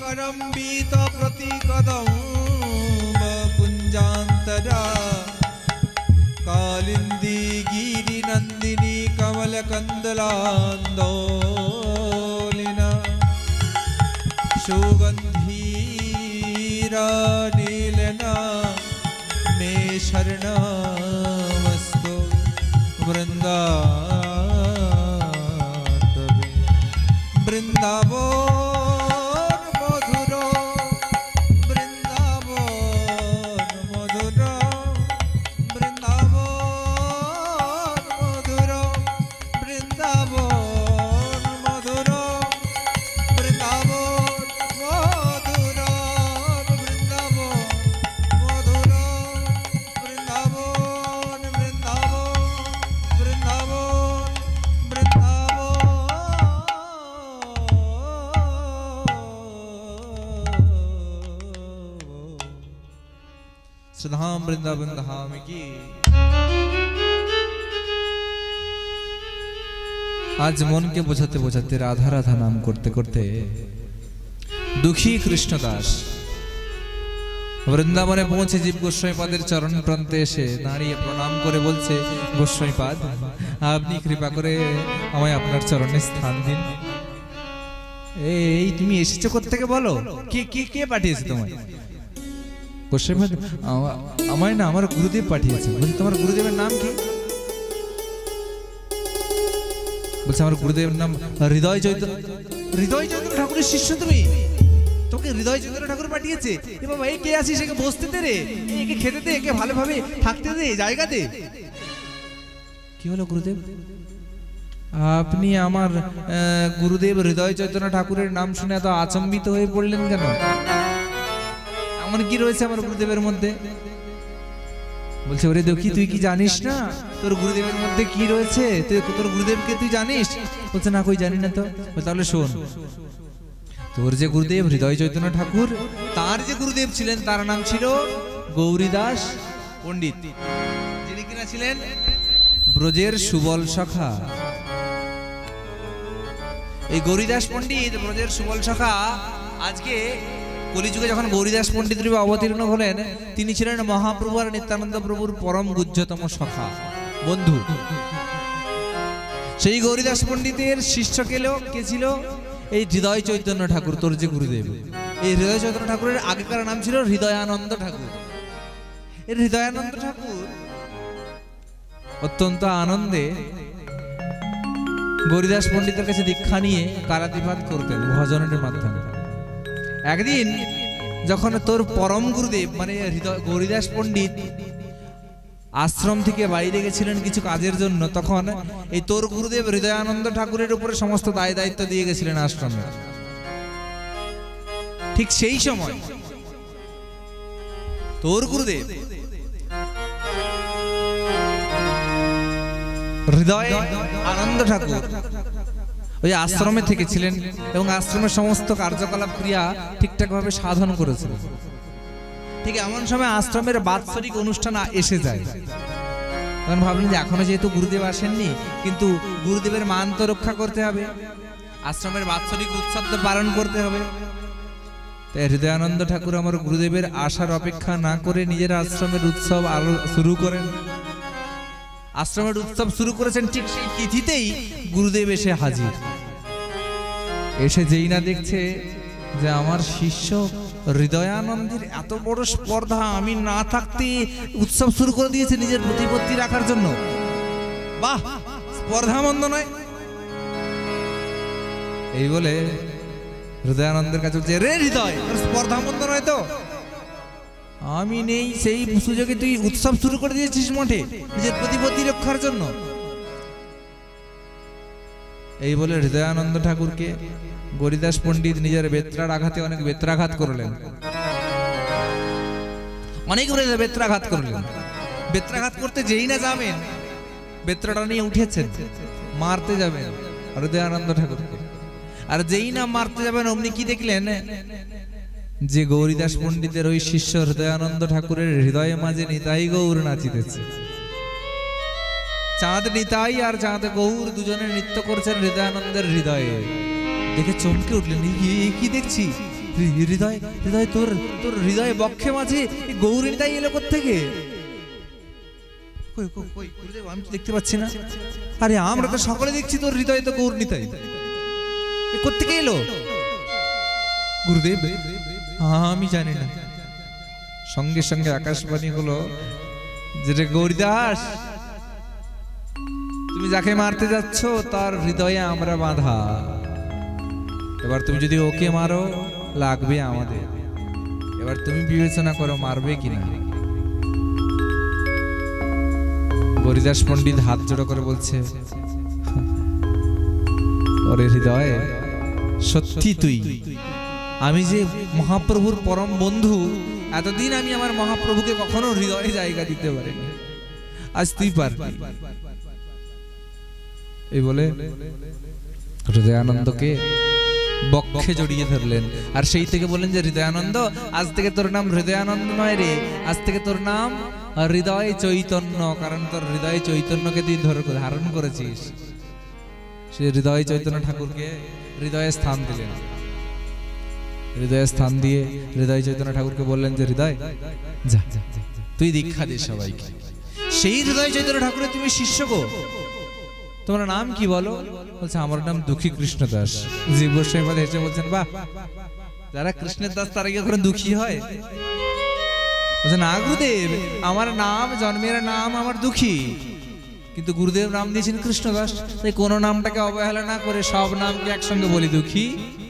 করম্বিত প্রতিকদম্ব কুঞ্জান্তরা কালিন্দী গিরি নন্দিনী কমল কন্দলান্দোলিনা সুগন্ধীরা নীলনা मे शरणमस्तु वृन्दाटवी वृन्दावन मधुरो वृन्दावन मधुरो वृन्दावन मधुरो वृन्दावन मधुरो वृन्दावन मधुरो सुधाम वृंदावन धाम की। आज मन के बोझाते बोझाते राधा राधा नाम करते करते दुखी कृष्णदास वृंदावने पहुंचे जीव गोस्वामीपादेर चरण प्रान्ते एसे दाঁড়িয়ে प्रणाम करे बोलছে गोस्वामीपाद আপনি কৃপা করে আমায় আপনার চরণে স্থান দিন। এই তুমি এসেছো কোথা থেকে বলো, কে কে কে পাঠিয়েছে তোমায়? গোস্বামী আমায় না আমার গুরুদেব পাঠিয়েছে। বলছি তোমার গুরুদেবের নাম কি? বলছে আমার গুরুদেবের নাম হৃদয় চৈতন্য। হৃদয় চৈতন্য ঠাকুরের শিষ্য তুমি? তোকে হৃদয় চৈতন্য ঠাকুর পাঠিয়েছে? এ বাবা, এই কে আছিস? একে বসতে দে রে, একে খেতে দে, একে ভালোভাবে থাকতে দে, জায়গা দে। কি হলো গুরুদেব? আপনি আমার গুরুদেব হৃদয় চৈতন্য ঠাকুরের নাম শুনে এত আচম্বিত হয়ে পড়লেন কেন? এমন কি রয়েছে আমার গুরুদেবের মধ্যে? বলছে ওরে দেখি, তুই কি জানিস না তোর গুরুদেবের মধ্যে কি রয়েছে? তুই তোর গুরুদেবকে তুই জানিস? বলছে না, কই জানি না তো। তাহলে শোন, তোর যে গুরুদেব হৃদয় চৈতন্য ঠাকুর, তার যে গুরুদেব ছিলেন তার নাম ছিল গৌরীদাস পণ্ডিত, যিনি কিনা ছিলেন ব্রজের সুবল সখা। এই গৌরীদাস পণ্ডিত ব্রজের সুবল সখা আজকে কলিযুগে যখন গৌরীদাস পণ্ডিত রূপে অবতীর্ণ হলেন, তিনি ছিলেন মহাপ্রভু আর নিত্যানন্দ প্রভুর পরম গুহ্যতম সখা বন্ধু। সেই গৌরীদাস পণ্ডিতের শিষ্য কে ছিল? এই হৃদয় চৈতন্য ঠাকুর, তোর যে গুরুদেব। এই হৃদয় চৈতন্য ঠাকুরের আগেকার নাম ছিল হৃদয়ানন্দ ঠাকুর। এর হৃদয়ানন্দ ঠাকুর অত্যন্ত আনন্দে গৌরীদাস পণ্ডিতের কাছে দীক্ষা নিয়ে কারাতিপাত করতেন ভজনের মাধ্যমে। একদিন যখন তোর পরম গুরুদেব মানে গৌরীদাস পণ্ডিত আশ্রম থেকে বাইরে গেছিলেন কিছু কাজের জন্য, তখন এই তোর গুরুদেব হৃদয়ানন্দ ঠাকুরের উপরে সমস্ত দায় দায়িত্ব দিয়ে গেছিলেন আশ্রমে। ঠিক সেই সময় তোর গুরুদেব হৃদয় আনন্দ ঠাকুর ওই আশ্রমে থেকেছিলেন এবং আশ্রমের সমস্ত কার্যকলাপ ক্রিয়া ঠিকঠাক ভাবে সাধন করেছিলেন। ঠিক এমন সময় আশ্রমের বাৎসরিক অনুষ্ঠান এসে যায়। তখন ভাবলেন যে এখনো যেহেতু গুরুদেব আসেননি, কিন্তু গুরুদেবের মান তো রক্ষা করতে হবে, আশ্রমের বাৎসরিক উৎসব তো পালন করতে হবে। তাই হৃদয়ানন্দ ঠাকুর আমার গুরুদেবের আসার অপেক্ষা না করে নিজের আশ্রমের উৎসব শুরু করেন। আশ্রমের উৎসব শুরু করেছেন, ঠিক সেই তিথিতেই গুরুদেব এসে হাজির। এসে যেই না দেখছে যে আমার শিষ্য হৃদয়ানন্দের এত বড় স্পর্ধা, আমি না থাকতে উৎসব শুরু করে দিয়েছে নিজের প্রতিপত্তি রাখার জন্য। বাহ, স্পর্ধা মন্দ নয়। এই বলে হৃদয়ানন্দের কাছে বলছে, রে হৃদয়, স্পর্ধা মন্দ নয় তো? আমি নেই সেই সুযোগে তুই উৎসব শুরু করে দিয়েছিস মঠে নিজের প্রতিপত্তি রক্ষার জন্য। এই বলে হৃদয়ানন্দ ঠাকুরকে গৌরীদাস পণ্ডিত নিজের বেত্রার আঘাতে অনেক বেত্রাঘাত করলেন, অনেক বেত্রাঘাত করলেন। বেত্রাঘাত করতে যেই না যাবেন, বেত্রাটা নিয়ে উঠেছেন, মারতে যাবেন হৃদয়ানন্দ ঠাকুরকে। আর যেই না মারতে যাবেন, অমনি কি দেখলেন যে গৌরীদাস পণ্ডিতের ওই শিষ্য হৃদয়ানন্দ ঠাকুরের হৃদয়ে মাঝে নিতাই গৌর নাচিতেছে। চাঁদ নিতাই আর চাঁদ গৌর দুজনে নৃত্য করছেন হৃদয়ানন্দের হৃদয়ে। দেখে চমকে উঠলেন, কি দেখছি? হৃদয় হৃদয় তোর তোর হৃদয়ে বক্ষে মাঝে গৌর নিতাই এলো কোত্থেকে? আমি তো দেখতে পাচ্ছি না। আরে আমরা তো সকলে দেখছি তোর হৃদয়ে তো গৌর নিতাই, কোত্থেকে এলো? গুরুদেব আমি জানি না। সঙ্গে সঙ্গে আকাশবাণী হলো যে রে গৌরীদাস, তুমি যাকে মারতে যাচ্ছ তার হৃদয়ে আমরা বাঁধা। এবার তুমি যদি ওকে মারো, লাগবে আমাদের। এবার তুমি বিবেচনা করো মারবে কিনা। গৌরীদাস পণ্ডিত হাত জোড়ো করে বলছে, ওরে হৃদয়, সত্যি তুই, আমি যে মহাপ্রভুর পরম বন্ধু, এতদিন আমি আমার মহাপ্রভুকে কখনো হৃদয়ে জায়গা দিতে পারিনি, আজ তুই পারবি। এই বলে হৃদয়ানন্দকে বক্ষে জড়িয়ে ধরলেন, আর সেই থেকে বললেন যে হৃদয়ানন্দ, আজ থেকে তোর নাম হৃদয়ানন্দ নয় রে, আজ থেকে তোর নাম হৃদয় চৈতন্য, কারণ তোর হৃদয় চৈতন্যকে তুই ধারণ করেছিস। সে হৃদয় চৈতন্য ঠাকুরকে হৃদয়ে স্থান দিলেন। হৃদয়ে স্থান দিয়ে হৃদয় চৈতন্য ঠাকুরকে বললেন যে হৃদয় যা, তুই দীক্ষা দে সবাইকে। সেই হৃদয় চৈতন্য ঠাকুরের তুমি শিষ্য গো, তোমার নাম কি বলো? বলছে আমার নাম দুঃখী কৃষ্ণ দাস। জীব গোস্বামী হেসে বলছেন, বাহ, যারা কৃষ্ণের দাস তারা কি এখন দুঃখী হয়? বলছে না গুরুদেব, আমার নাম জন্মের নাম আমার দুঃখী, কিন্তু গুরুদেব নাম দিয়েছেন কৃষ্ণদাস, তাই কোনো নামটাকে অবহেলা না করে সব নামকে একসঙ্গে বলি, দুঃখী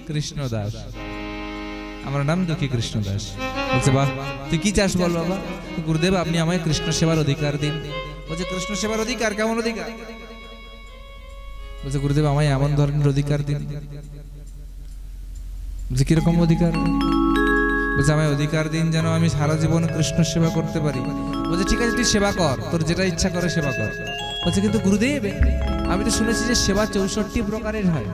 কৃষ্ণদাস, আমার নাম দুঃখী কৃষ্ণদাস। বলছে বাহ, তুই কি চাস বল বাবা? গুরুদেব আপনি আমায় কৃষ্ণ সেবার অধিকার দিন। বলছে কৃষ্ণ সেবার অধিকার? কেমন অধিকার? বলছে গুরুদেব আমায় এমন ধরনের অধিকার দিন। বলছে কিরকম অধিকার? বলছে আমায় অধিকার দিন যেন আমি সারা জীবন কৃষ্ণ সেবা করতে পারি। বলছে ঠিক আছে, তুই সেবা কর, তোর যেটা ইচ্ছা করে সেবা কর। বলছে কিন্তু গুরুদেব আমি তো শুনেছি যে সেবা 64 প্রকারের হয়,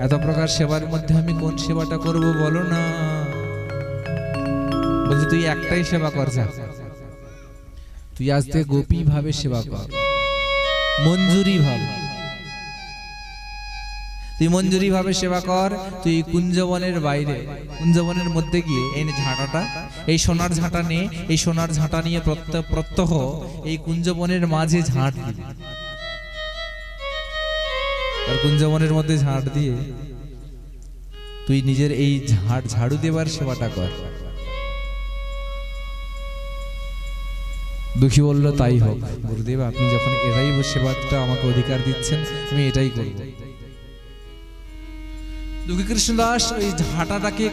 এত প্রকার সেবার মধ্যে আমি কোন সেবাটা করব বলো না। বলছে তুই একটাই সেবা কর, যা তুই আজ থেকে গোপী ভাবে সেবা কর, মঞ্জুরি ভাবে, তুই মঞ্জুরি ভাবে সেবা কর। তুই কুঞ্জবনের বাইরে, কুঞ্জবনের মধ্যে গিয়ে এই ঝাঁটাটা, এই সোনার ঝাঁটা নে, এই সোনার ঝাঁটা নিয়ে প্রত্যহ এই কুঞ্জবনের মাঝে ঝাঁট দিবি। আর কুঞ্জবনের মধ্যে ঝাঁট দিয়ে তুই নিজের এই ঝাড়ু দেবার সেবাটা কর। দুঃখী বলল তাই হোক গুরুদেব, আপনি যখন এটাই সেবাটা আমাকে অধিকার দিচ্ছেন আমি এটাই করব। দুঃখী কৃষ্ণদাস ওই ঝাঁটাটাকে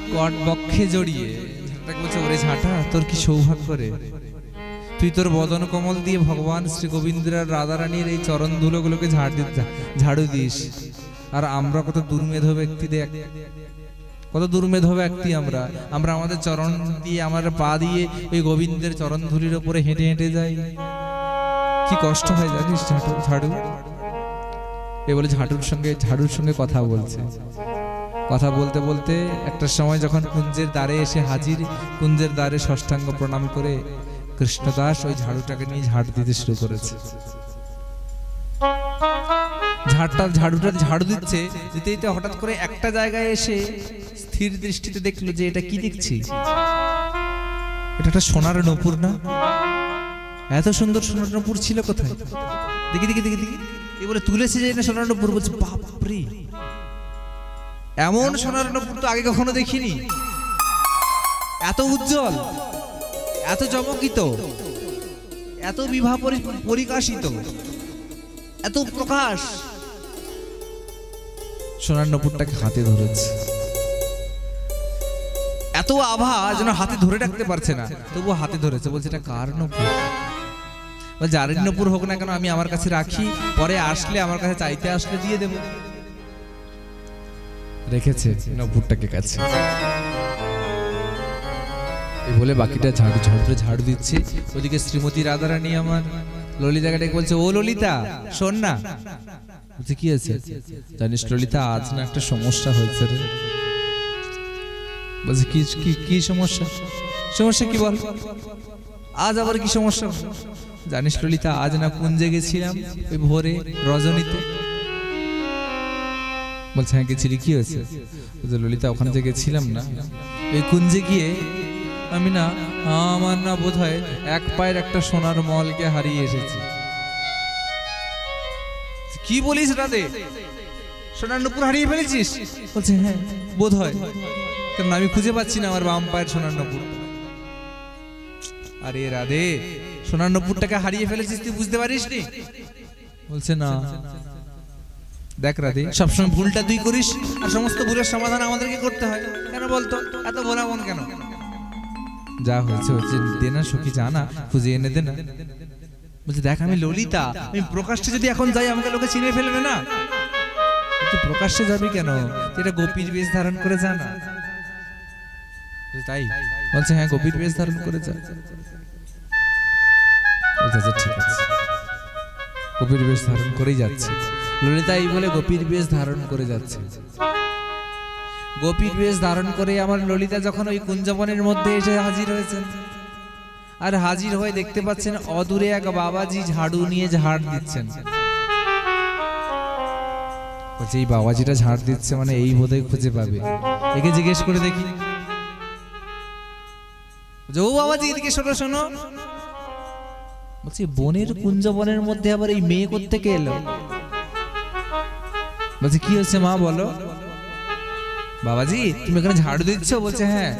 বক্ষে জড়িয়ে ঝাঁটাটাকে বলছে, ওরে ঝাঁটা তোর কি সৌভাগ্য রে, তুই তোর বদন কমল দিয়ে ভগবান শ্রী গোবিন্দের আর রাধারানীর এই চরণ ধুলোগুলোকে ঝাড়ু দিস। আর আমরা কত দুর্মেধ ব্যক্তি, দেখ কত দুর্মেধ ব্যক্তি আমরা আমাদের চরণ দিয়ে, আমার পা দিয়ে ওই গোবিন্দের চরণ ধুলির উপরে হেঁটে হেঁটে যাই, কি কষ্ট হয় জানিস ঝাড়ু। এ বলে ঝাড়ুর সঙ্গে কথা বলছে। কথা বলতে বলতে একটা সময় যখন কুঞ্জের দ্বারে এসে হাজির, কুঞ্জের দ্বারে ষষ্ঠাঙ্গ প্রণাম করে কৃষ্ণদাস ওই ঝাড়ুটাকে নিয়ে ঝাড় দিতে শুরু করেছে। ঝাড়ুটা ঝাড়ু দিতে দিতে হঠাৎ করে একটা জায়গায় এসে স্থির দৃষ্টিতে দেখলো যে এটা কি দেখছি, এটা একটা সোনার নূপুর না? এত সুন্দর সোনার নূপুর ছিল কোথায়? দেখি দেখি দেখি দেখি, এই বলে তুলেছে যে এটা সোনার নূপুর। বলছে বাপরে, এমন সোনার নূপুর তো আগে কখনো দেখিনি, এত উজ্জ্বল, এত চমকিত, এত বিভা পরিকাশিত, এত প্রকাশ। সোনার নূপুরটাকে হাতে ধরেছে, এত আভা যেন হাতে ধরে রাখতে পারছে না, তবুও হাতে ধরেছে। বলছে এটা কার নূপুর? যারের নূপুর হোক না কেন আমি আমার কাছে রাখি, পরে আসলে আমার কাছে চাইতে আসলে দিয়ে দেব। রেখেছে নূপুরটাকে কাছে। এই বলে বাকিটা ঝাড়ু দিচ্ছে। ওদিকে শ্রীমতী রাধারানী আমার ললিতাকে ডেকে বলছে, ও ললিতা শোন না। বলছে কি আছে? জানিস ললিতা, আজ না একটা সমস্যা হয়েছে রে। বলছে কি সমস্যা? সমস্যা কি বল? আজ আবার কি সমস্যা? জানিস ললিতা, আজ না কুঞ্জে গেছিলাম ওই ভোরে রজনীতে। বলছে হ্যাঁ গেছিলি, কি হয়েছে? বলছে ললিতা, ওখানে যে গেছিলাম না, ওই কুঞ্জে গিয়ে আমি না আমার না বোধহয় এক পায়ের একটা সোনার মলকে হারিয়ে এসেছি। কি বলিস রাধে, সোনার নূপুর হারিয়ে ফেলেছিস? বলছে হ্যাঁ বোধহয়, কারণ আমি খুঁজে পাচ্ছি না আমার বাম পায়ের সোনার নূপুর। আরে রাধে, সোনার নূপুরটাকে হারিয়ে ফেলেছিস, তুই বুঝতে পারিস নি? বলছে না। দেখ রাধে, সবসময় ভুলটা তুই করিস আর সমস্ত ভুলের সমাধান আমাদেরকে করতে হয় কেন বলতো? এত বলা মন কেন? যা হয়েছে হয়েছে, দে না সখী, জানা খুঁজে এনে দে না। বলছে দেখ আমি ললিতা, আমি প্রকাশ্যে যদি এখন যাই আমাকে লোকে চিনে ফেলবে না। তুই প্রকাশ্যে যাবি কেন? এটা গোপীর বেশ ধারণ করে যা না। তাই বলছে হ্যাঁ গোপীর বেশ ধারণ করে যা। ঠিক আছে, গোপীর বেশ ধারণ করেই যাচ্ছে ললিতা। এই বলে গোপীর বেশ ধারণ করে যাচ্ছে। গোপীর বেশ ধারণ করে আমার ললিতা যখন ওই কুঞ্জবনের মধ্যে এসে হাজির হয়েছেন, আর হাজির হয়ে দেখতে পাচ্ছেন অদূরে এক বাবাজি ঝাড়ু নিয়ে ঝাড় দিচ্ছেন। বলছে এই বাবাজিটা ঝাড় দিচ্ছে মানে এই বোধহয় খুঁজে পাবে, একে জিজ্ঞেস করে দেখি। ও বাবাজি এদিকে শোনো শোনো। বলছি বনের কুঞ্জবনের মধ্যে আবার এই মেয়ে কোত্থেকে এলো? বলছে কি হচ্ছে মা বলো। বাবাজি তুমি এখানে ঝাড়ু দিচ্ছ? বলছে হ্যাঁ।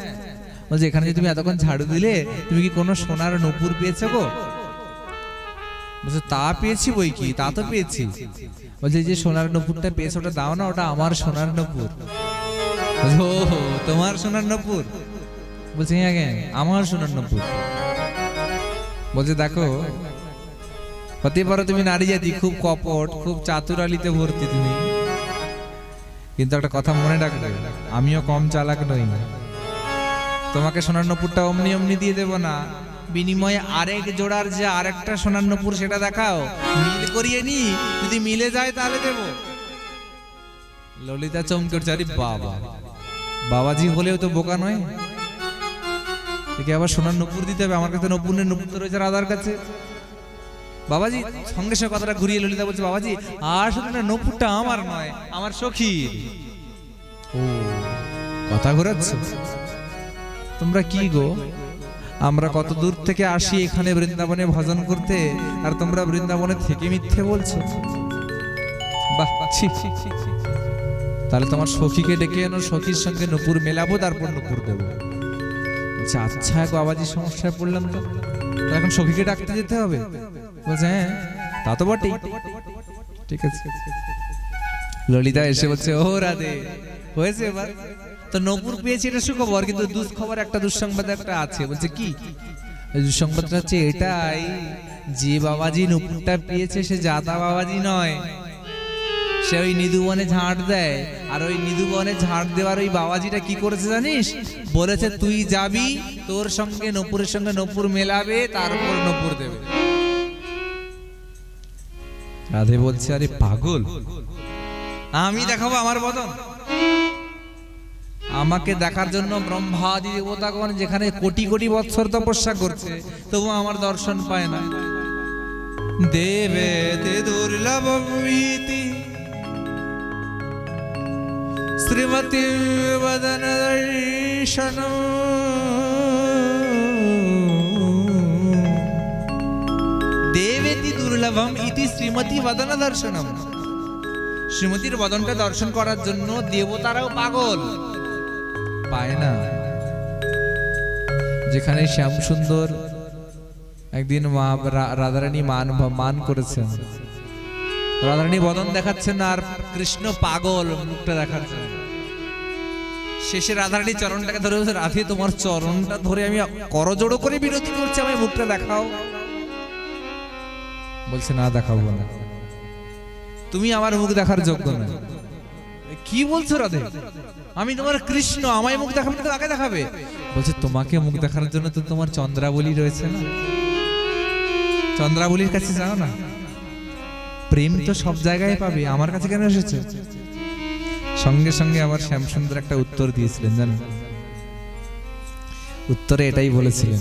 বলছে এখানে যে তুমি এতক্ষণ ঝাড়ু দিলে তুমি কি কোনো সোনার নূপুর পেয়েছো গো? বলছে তা পেয়েছি বই কি, তা তো পেয়েছি। বলছে যে সোনার নূপুরটা পেয়েছো ওটা দাও না, ওটা আমার সোনার নূপুর। ও তোমার সোনার নূপুর? বলছে হ্যাঁ আমার সোনার নূপুর। বলছে দেখো হতে পারো তুমি নারী জাতি, খুব কপট, খুব চাতুরালিতে ভর্তি তুমি, কিন্তু একটা কথা মনে রাখবে, আমিও কম চালাক নই। তোমাকে সোনার নূপুরটা অমনি অমনি দিয়ে দেব না, বিনিময়ে আরেক জোড়ার যে আরেকটা সোনার নূপুর সেটা দেখাও, মিল করিয়ে নি, যদি মিলে যায় তাহলে দেব। ললিতা চমকে উঠছে, আরে বাবা, বাবাজি হলেও তো বোকা নয়, একে আবার সোনার নূপুর দিতে হবে? আমার কাছে নূপুর নেই, নূপুর রয়েছে রাধার কাছে। বাবাজি সঙ্গে সঙ্গে কথাটা ঘুরিয়ে ললিতা বলছে, বাবাজি আর শুধু না, নূপুরটা আমার নয়, আমার সখীর। ও কথা ঘোরাচ্ছ তোমরা কি গো? আমরা কত দূর থেকে আসি এখানে বৃন্দাবনে ভজন করতে, আর তোমরা বৃন্দাবনে থেকে মিথ্যে বলছো। বাহ, তাহলে তোমার সখীকে ডেকে এনো, সখীর সঙ্গে নূপুর মেলাবো, তারপর নূপুর দেবো। আচ্ছা বাবাজি সমস্যায় পড়লাম তো, এখন সখীকে ডাকতে যেতে হবে? বলছে হ্যাঁ তা তো বটেই, ঠিক আছে। ললিতা এসে বলছে, ও রাধে হয়েছে এবার তো, নূপুর পেয়েছি এটা সুখবর, কিন্তু দুঃখবর একটা, দুঃসংবাদ একটা আছে। বলছে কি? দুঃসংবাদটা হচ্ছে এটাই, যে বাবাজি নূপুরটা পেয়েছে সে জাতা বাবাজি নয়, সে ওই নিধুবনে ঝাড় দেয়। আর ওই নিধুবনে ঝাড় দেওয়ার ওই বাবাজিটা কি করেছে জানিস? বলেছে তুই যাবি, তোর সঙ্গে নূপুরের সঙ্গে নূপুর মেলাবে, তারপর নূপুর দেবে। রাধে বলছে, আরে পাগল, আমি দেখাবো আমার বদন? আমাকে দেখার জন্য ব্রহ্মাদি দেবতাগণ যেখানে কোটি কোটি বৎসর তপস্যা করছে, তবু আমার দর্শন পায় না। দেবে তে দুর্লভ শ্রীমতী বদন দর্শন, দেবেতি দুর্লভম ইতি শ্রীমতী বদন দর্শনম। শ্রীমতীর বদনটা দর্শন করার জন্য দেবতারাও পাগল, পায় না। যেখানে শ্যাম সুন্দর একদিন মা রাধারানী মান করেছেন, রাধারানী বদন দেখাচ্ছেন আর কৃষ্ণ পাগল মুখটা দেখাচ্ছেন। শেষে রাধারানী চরণটাকে ধরে বলছে, রাধে তোমার চরণটা ধরে আমি করজোড়ো করে বিরতি করছি, আমি মুখটা দেখাও। বলছে না দেখাবো না, তুমি আমার মুখ দেখার যোগ্য না। কি বলছো রাধে? আমি তোমার কৃষ্ণ, আমায় মুখ দেখাবে তো আগে দেখাবে। বলছে তোমাকে মুখ দেখার জন্য তো তোমার চন্দ্রাবলী রয়েছে না, চন্দ্রাবলীর কাছে যাও না, প্রেম তো সব জায়গায় পাবে, আমার কাছে কেন এসেছে? সঙ্গে সঙ্গে আবার শ্যামসুন্দর একটা উত্তর দিয়েছিলেন জানেন, উত্তরে এটাই বলেছিলেন,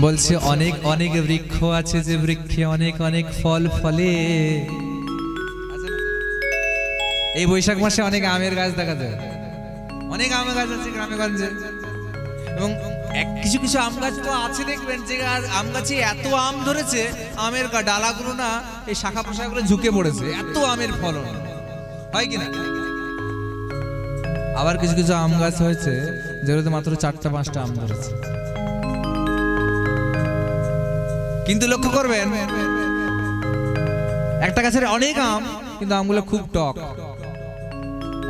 বলছে অনেক অনেক বৃক্ষ আছে, যে বৃক্ষে অনেক অনেক ফল ফলে। এই বৈশাখ মাসে অনেক আমের গাছ দেখা যায়, অনেক আমের গাছ আছে গ্রামে গঞ্জে, এবং কিছু কিছু আম গাছ তো আছে দেখবেন যে আম গাছে এত আম ধরেছে, আমের ডালাগুলো না এই শাখা পোশাকগুলো ঝুঁকে পড়েছে, এত আমের ফলন হয় কিনা। আবার কিছু কিছু আম গাছ হয়েছে যেগুলোতে মাত্র 4-5টা আম ধরেছে। কিন্তু লক্ষ্য করবেন একটা গাছের অনেক আম কিন্তু আমগুলো খুব টক,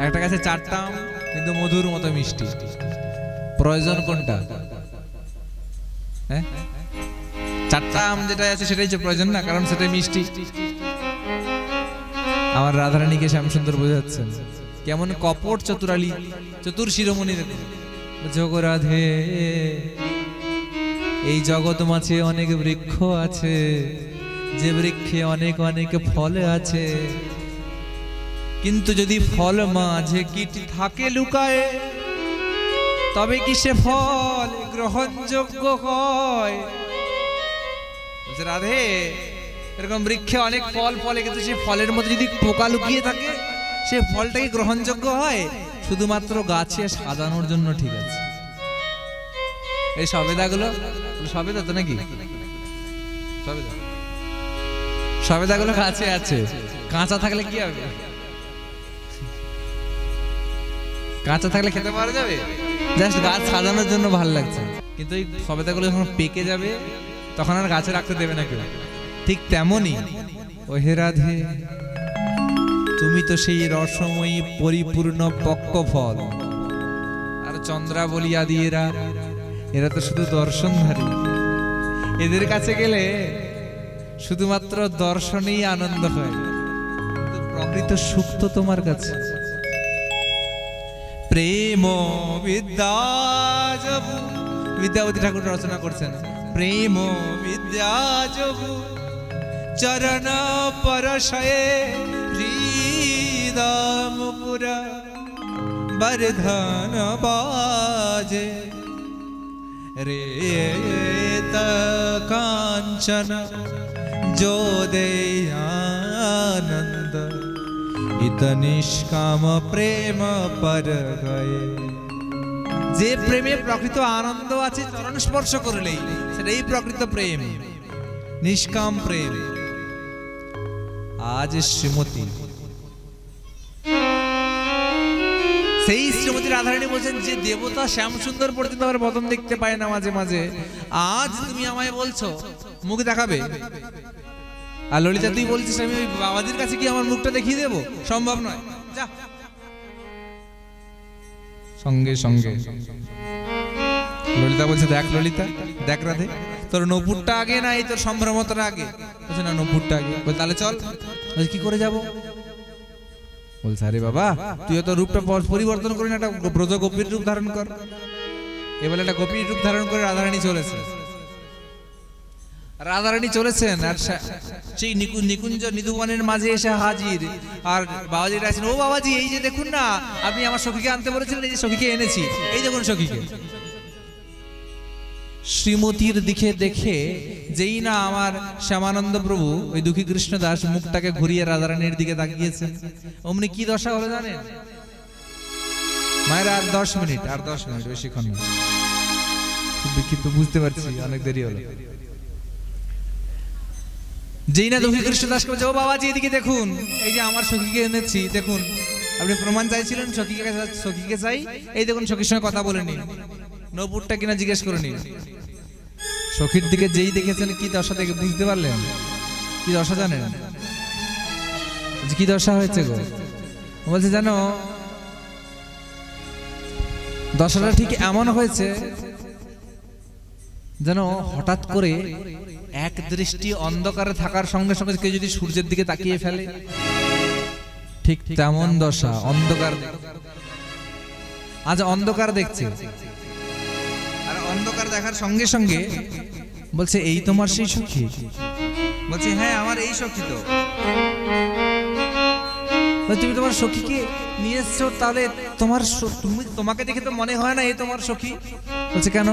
একটা গাছে 4টা আম কিন্তু মধুর মতো মিষ্টি। প্রয়োজন কোনটা? হ্যাঁ, 4টা আম যেটা আছে সেটাই যে প্রয়োজন না, কারণ সেটাই মিষ্টি। আমার রাধারানীকে শ্যামসুন্দর বোঝাচ্ছেন কেমন কপট চতুরালী, চতুর শিরোমণি। যোগ রাধে, এই জগৎ মাঝে অনেক বৃক্ষ আছে, যে বৃক্ষে অনেক অনেক ফল আছে, কিন্তু যদি ফল মাঝে কীট থাকে লুকায়ে, তবে কি সে ফল গ্রহণযোগ্য হয়? বলছে রাধে, এরকম বৃক্ষে অনেক ফল ফলে, কিন্তু সেই ফলের মধ্যে যদি পোকা লুকিয়ে থাকে, সে ফলটা কি গ্রহণযোগ্য হয়? শুধুমাত্র গাছে সাজানোর জন্য ঠিক আছে। এই সবেদাগুলো, সবেদা তো নাকি, সবেদাগুলো গাছে আছে, কাঁচা থাকলে কি হবে? কাঁচা থাকলে খেতে পাওয়া যাবে, জাস্ট গাছ সাজানোর জন্য ভালো লাগছে, কিন্তু এই সবেদাগুলো যখন পেকে যাবে তখন আর গাছে রাখতে দেবে না কেউ। ঠিক তেমনই ও হে রাধে, তুমি তো সেই রসময়ী পরিপূর্ণ পক্ক ফল, আর চন্দ্রাবলী আদি এরা তো শুধু দর্শনধারী। এদের কাছে গেলে শুধুমাত্র দর্শনেই আনন্দ হয়, প্রকৃত সুখ তো তোমার কাছে। প্রেম বিদ্যা জবু, বিদ্যাপতি ঠাকুর রচনা করছেন, প্রেম বিদ্যা জবু চরণ পরশয়ে হৃদয় মুকুরা বরধন বাজে রে কাঞ্চন जो दे आनंद इत निष्काम प्रेम पर गए। যে প্রেমে প্রকৃত আনন্দ আছে চরণ স্পর্শ করলেই সেটাই প্রকৃত প্রেম, নিষ্কাম প্রেম। আজ শ্রীমতী, সেই শ্রীমতী রাধারানী বলছেন যে দেবতা শ্যাম সুন্দর পর্যন্ত আমার বদন দেখতে পায় না মাঝে মাঝে, আজ তুমি আমায় বলছো মুখ দেখাবে। আর ললিতা তুই বলছিস আমি ওই বাবাজির কাছে কি আমার মুখটা দেখিয়ে দেবো? সম্ভব নয়, যা। সঙ্গে সঙ্গে ললিতা বলছে, দেখ ললিতা, দেখ রাধে, তোর নপুরটা আগে না এই তোর সম্ভ্রমতাটা আগে? বলছে না, নপুরটা আগে। বল তাহলে চল। কি করে যাব? বলছে আরে বাবা তুই তো রূপটা পরিবর্তন করে না, একটা ব্রজ গোপীর রূপ ধারণ কর। এবারে একটা গোপীর রূপ ধারণ করে রাধারানী চলেছে, রাধারানী চলেছেন, আর সেই নিকুঞ্জ নিধুবনের মাঝে এসে হাজির। আর বাবাজি আছেন, ও বাবাজি এই যে দেখুন না, আপনি আমার সখীকে আনতে বলেছিলেন, এই যে সখীকে এনেছি, এই দেখুন সখীকে। শ্রীমতীর দিকে দেখে যেই না আমার শ্যামানন্দ প্রভু ওই দুঃখী কৃষ্ণদাস মুখটাকে ঘুরিয়ে রাধারানীর দিকে তাকিয়েছেন, অমনি কি দশা হলো জানেন? মায়ের আর 10 মিনিট, আর 10 মিনিট, বেশিক্ষণ না। খুব বিক্ষিপ্ত, বুঝতে পারছি অনেক দেরি হলো। যেই না দুঃখী কৃষ্ণদাসকে বলছে, ও বাবাজি এদিকে দেখুন, এই যে আমার সখীকে এনেছি, দেখুন আপনি প্রমাণ চাইছিলেন সখীকে চাই, এই দেখুন সখীর সঙ্গে কথা বলে নিন, নপুরটা কিনা জিজ্ঞেস করে নিন। সখীর দিকে যেই দেখেছেন কি দশা দেখে বুঝতে পারলেন? কি দশা জানেন? কি দশা হয়েছে গো? বলছে জানো, দশাটা ঠিক এমন হয়েছে যেন হঠাৎ করে এক দৃষ্টি অন্ধকারে থাকার সঙ্গে সঙ্গে কেউ যদি সূর্যের দিকে তাকিয়ে ফেলে, ঠিক তেমন দশা। অন্ধকার, আজ অন্ধকার দেখছে, আর অন্ধকার দেখার সঙ্গে সঙ্গে বলছে এই তোমার সেই সখী? বলছে হ্যাঁ আমার এই সখী। তো তুমি তোমার সখীকে নিয়ে এসছো, তাহলে তোমাকে দেখে তো মনে হয় না এই তোমার সখী। বলছে কেন?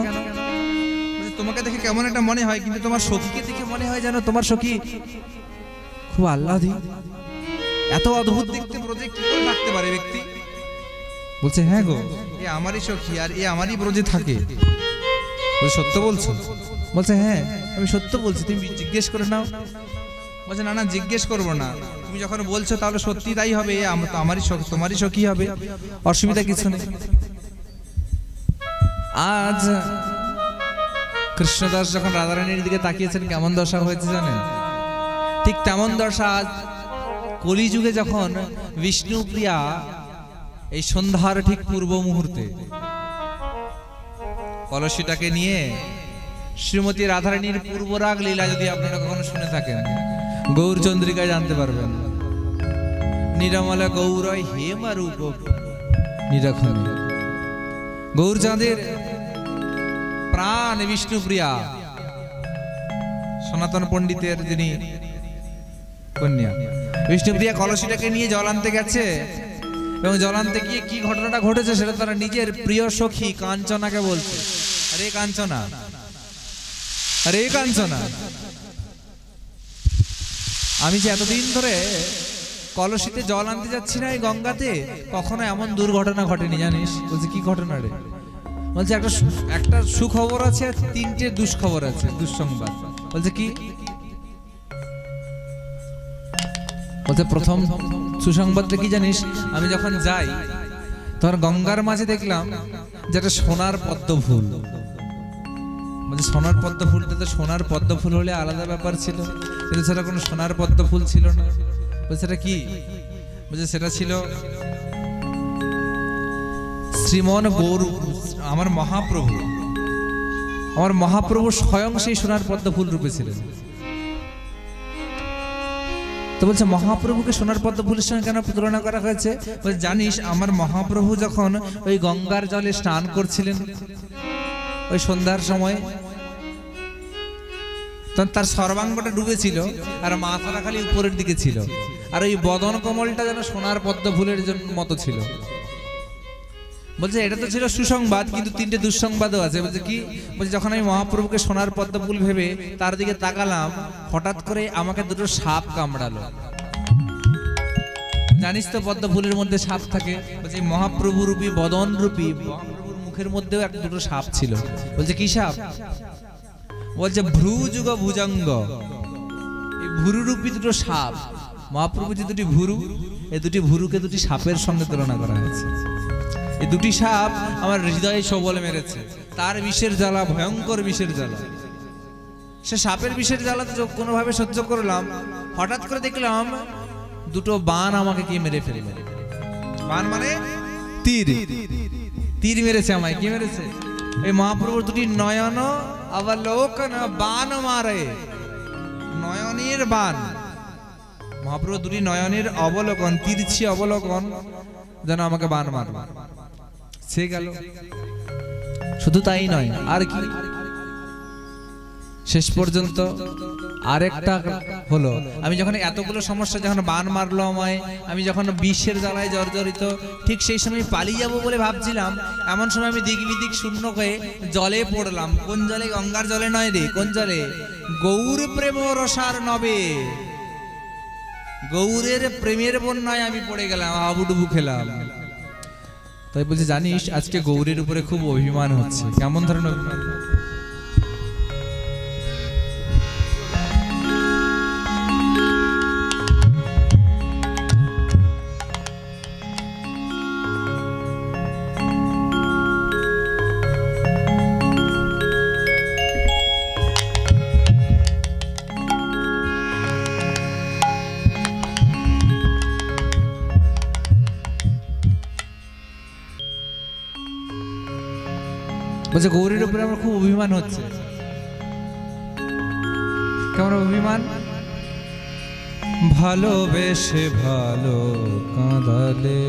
তোমাকে দেখে কেমন একটা মনে হয়, কিন্তু তোমার সখীকে দেখে মনে হয় যেন তোমার সখী খুব আহ্লাদী। এত অদ্ভুত দেখতে ব্রজে কি করে থাকতে পারে ব্যক্তি? বলছে হ্যাঁ গো, এ আমারই সখী, আর এ আমারই ব্রজে থাকে। বলছে সত্য বলছো? বলছে হ্যাঁ আমি সত্য বলছি, তুমি জিজ্ঞেস করে নাও। বলছে না না জিজ্ঞেস করবো না, তুমি যখন বলছো তাহলে সত্যি তাই হবে, আমারই তোমারই সখী হবে, অসুবিধা কিছু নেই। আজ কৃষ্ণদাস যখন রাধারানীর দিকে তাকিয়েছেন কেমন দশা হয়েছে জানেন? ঠিক তেমন দশা আজ কলিযুগে যখন বিষ্ণুপ্রিয়া এই সন্ধ্যার ঠিক পূর্ব মুহূর্তে কলসিটাকে নিয়ে শ্রীমতী রাধারানীর পূর্বরাগ লীলা যদি আপনারা কখনো শুনে থাকেন, গৌরচন্দ্রিকায় জানতে পারবেন। নিরমল গৌর হেমা রূপ নিরখনে, গৌরচাঁদের প্রাণ বিষ্ণুপ্রিয়া সনাতন পণ্ডিতের যিনি কন্যা, বিষ্ণুপ্রিয়া কলসিটাকে নিয়ে জল আনতে গেছে, এবং জল আনতে গিয়ে কি ঘটনাটা ঘটেছে সেটা তারা নিজের প্রিয় সখী কাঞ্চনাকে বলছে, আরে কাঞ্চনা, আরে কাঞ্চনা, আমি যে এতদিন ধরে কলসিতে জল আনতে যাচ্ছি না এই গঙ্গাতে, কখনো এমন দুর্ঘটনা ঘটেনি জানিস? বলছে কি ঘটনা রে? বলছে একটা সুখবর আছে আর 3টে দুষ্খবর আছে, দুঃসংবাদ। বলছে কি? বলছে প্রথম সুসংবাদটা কি জানিস? আমি যখন যাই তখন গঙ্গার মাঝে দেখলাম যেটা সোনার পদ্ম ফুল। বলছে সোনার পদ্ম ফুলটা তো সোনার পদ্ম ফুল হলে আলাদা ব্যাপার ছিল, কিন্তু সেটা কোনো সোনার পদ্ম ফুল ছিল না। বলছে সেটা কি? বলছে সেটা ছিল শ্রীমন গৌর, আমার মহাপ্রভু, আমার মহাপ্রভু স্বয়ং সেই সোনার পদ্ম ফুল রূপে ছিলেন। তো বলছে মহাপ্রভুকে সোনার পদ্ম ফুলের সঙ্গে কেন তুলনা করা হয়েছে? বলছে জানিস আমার মহাপ্রভু যখন ওই গঙ্গার জলে স্নান করছিলেন ওই সন্ধ্যার সময়, তখন তার সর্বাঙ্গটা ডুবেছিল আর মাথাটা খালি উপরের দিকে ছিল, আর ওই বদন কমলটা যেন সোনার পদ্ম ফুলের মতো ছিল। বলছে এটা তো ছিল সুসংবাদ, কিন্তু তিনটে দুঃসংবাদও আছে। বলছে কি? বলছে যখন আমি মহাপ্রভুকে সোনার পদ্ম ফুল ভেবে তার দিকে তাকালাম, হঠাৎ করে আমাকে দুটো সাপ কামড়ালো। জানিস তো পদ্ম ফুলের মধ্যে সাপ থাকে। বলছে মহাপ্রভু রূপী বদন রূপী মহাপ্রভুর মুখের মধ্যেও এক দুটো সাপ ছিল। বলছে কি সাপ? বলছে ভ্রুযুগ ভুজঙ্গ, এই ভুরু রূপী দুটো সাপ। মহাপ্রভু যে দুটি ভুরু, এই দুটি ভুরুকে দুটি সাপের সঙ্গে তুলনা করা হয়েছে। এই দুটি সাপ আমার হৃদয়ে সবল মেরেছে, তার বিষের জ্বালা ভয়ঙ্কর বিষের জ্বালা। সে সাপের বিষের জ্বালা তো কোনোভাবে সহ্য করলাম, হঠাৎ করে দেখলাম দুটো বান আমাকে কি মেরে ফেলল। বান মানে তীর, তীর মেরেছে আমায়। কি মেরেছে? এই মহাপ্রভুর দুটি নয়ন অবলোকন বান মারে, নয়নের বান। মহাপ্রভুর দুটি নয়নের অবলোকন, তিরছি অবলোকন যেন আমাকে বান মারল। সে গেল। শুধু তাই নয়, আর কি, শেষ পর্যন্ত আরেকটা হলো। আমি যখন এতগুলো সমস্যা, যখন বান মারলো আমায়, আমি যখন বিষের জ্বালায় জর্জরিত, ঠিক সেই সময় পালিয়ে যাবো বলে ভাবছিলাম, এমন সময় আমি দিক বিদিক শূন্য হয়ে জলে পড়লাম। কোন জলে? গঙ্গার জলে নয় রে। কোন জলে? গৌর প্রেম রসার নবে, গৌরের প্রেমের বন্যায় আমি পড়ে গেলাম, হাবুডুবু খেলাম। তাই বলছি জানিস আজকে গৌরের উপরে খুব অভিমান হচ্ছে। কেমন ধরনের অভিমান? বলছে গৌরীর উপরে আমার খুব অভিমান হচ্ছে। কেমন অভিমান? ভালোবেসে ভালো কাঁদালে।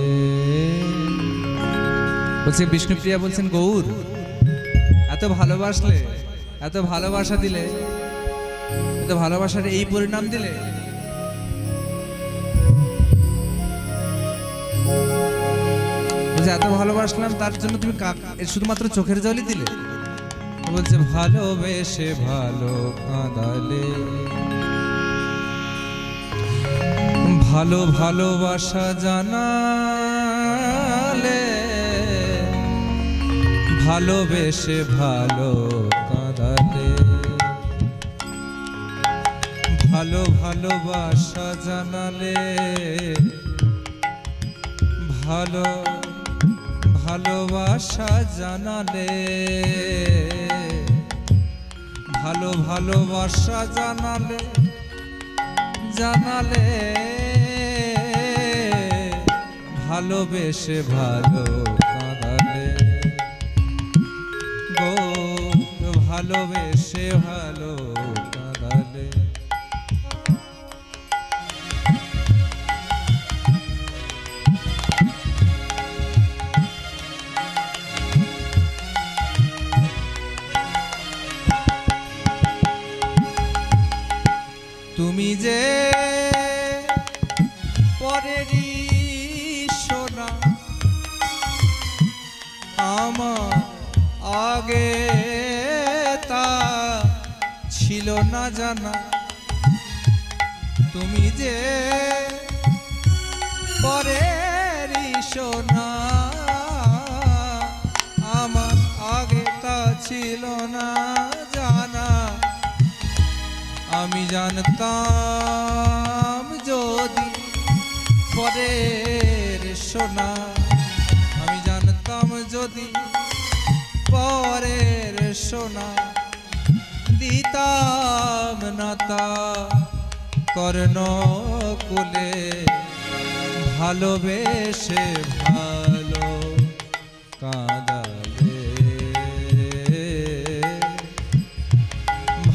বলছে বিষ্ণুপ্রিয়া বলছেন গৌর এত ভালোবাসলে, এত ভালোবাসা দিলে, এত ভালোবাসার এই পরিণাম দিলে। এত ভালোবাসলাম তার জন্য তুমি শুধুমাত্র চোখের জলই দিলে? বলছে ভালোবেসে ভালো কাঁদালে, ভালো ভালোবাসা জানালে, ভালোবেসে ভালো কাঁদালে, ভালো ভালোবাসা জানালে, ভালো ভালোবাসা জানালে, ভালো ভালোবাসা জানালে, জানালে, ভালোবেসে ভালো কাঁদালে, গো ভালোবেসে ভালো কাঁদালে। তুমি যে পরেরই সোনা আমার আগে তা ছিল না জানা, তুমি যে পরেরই সোনা আমার আগে তা ছিল না জানা। আমি জানতাম যদি পরের সোনা, আমি সোনা দিতাম নাতা কর্ণ কুলে ভালোবেসে ভালো কাঁদালে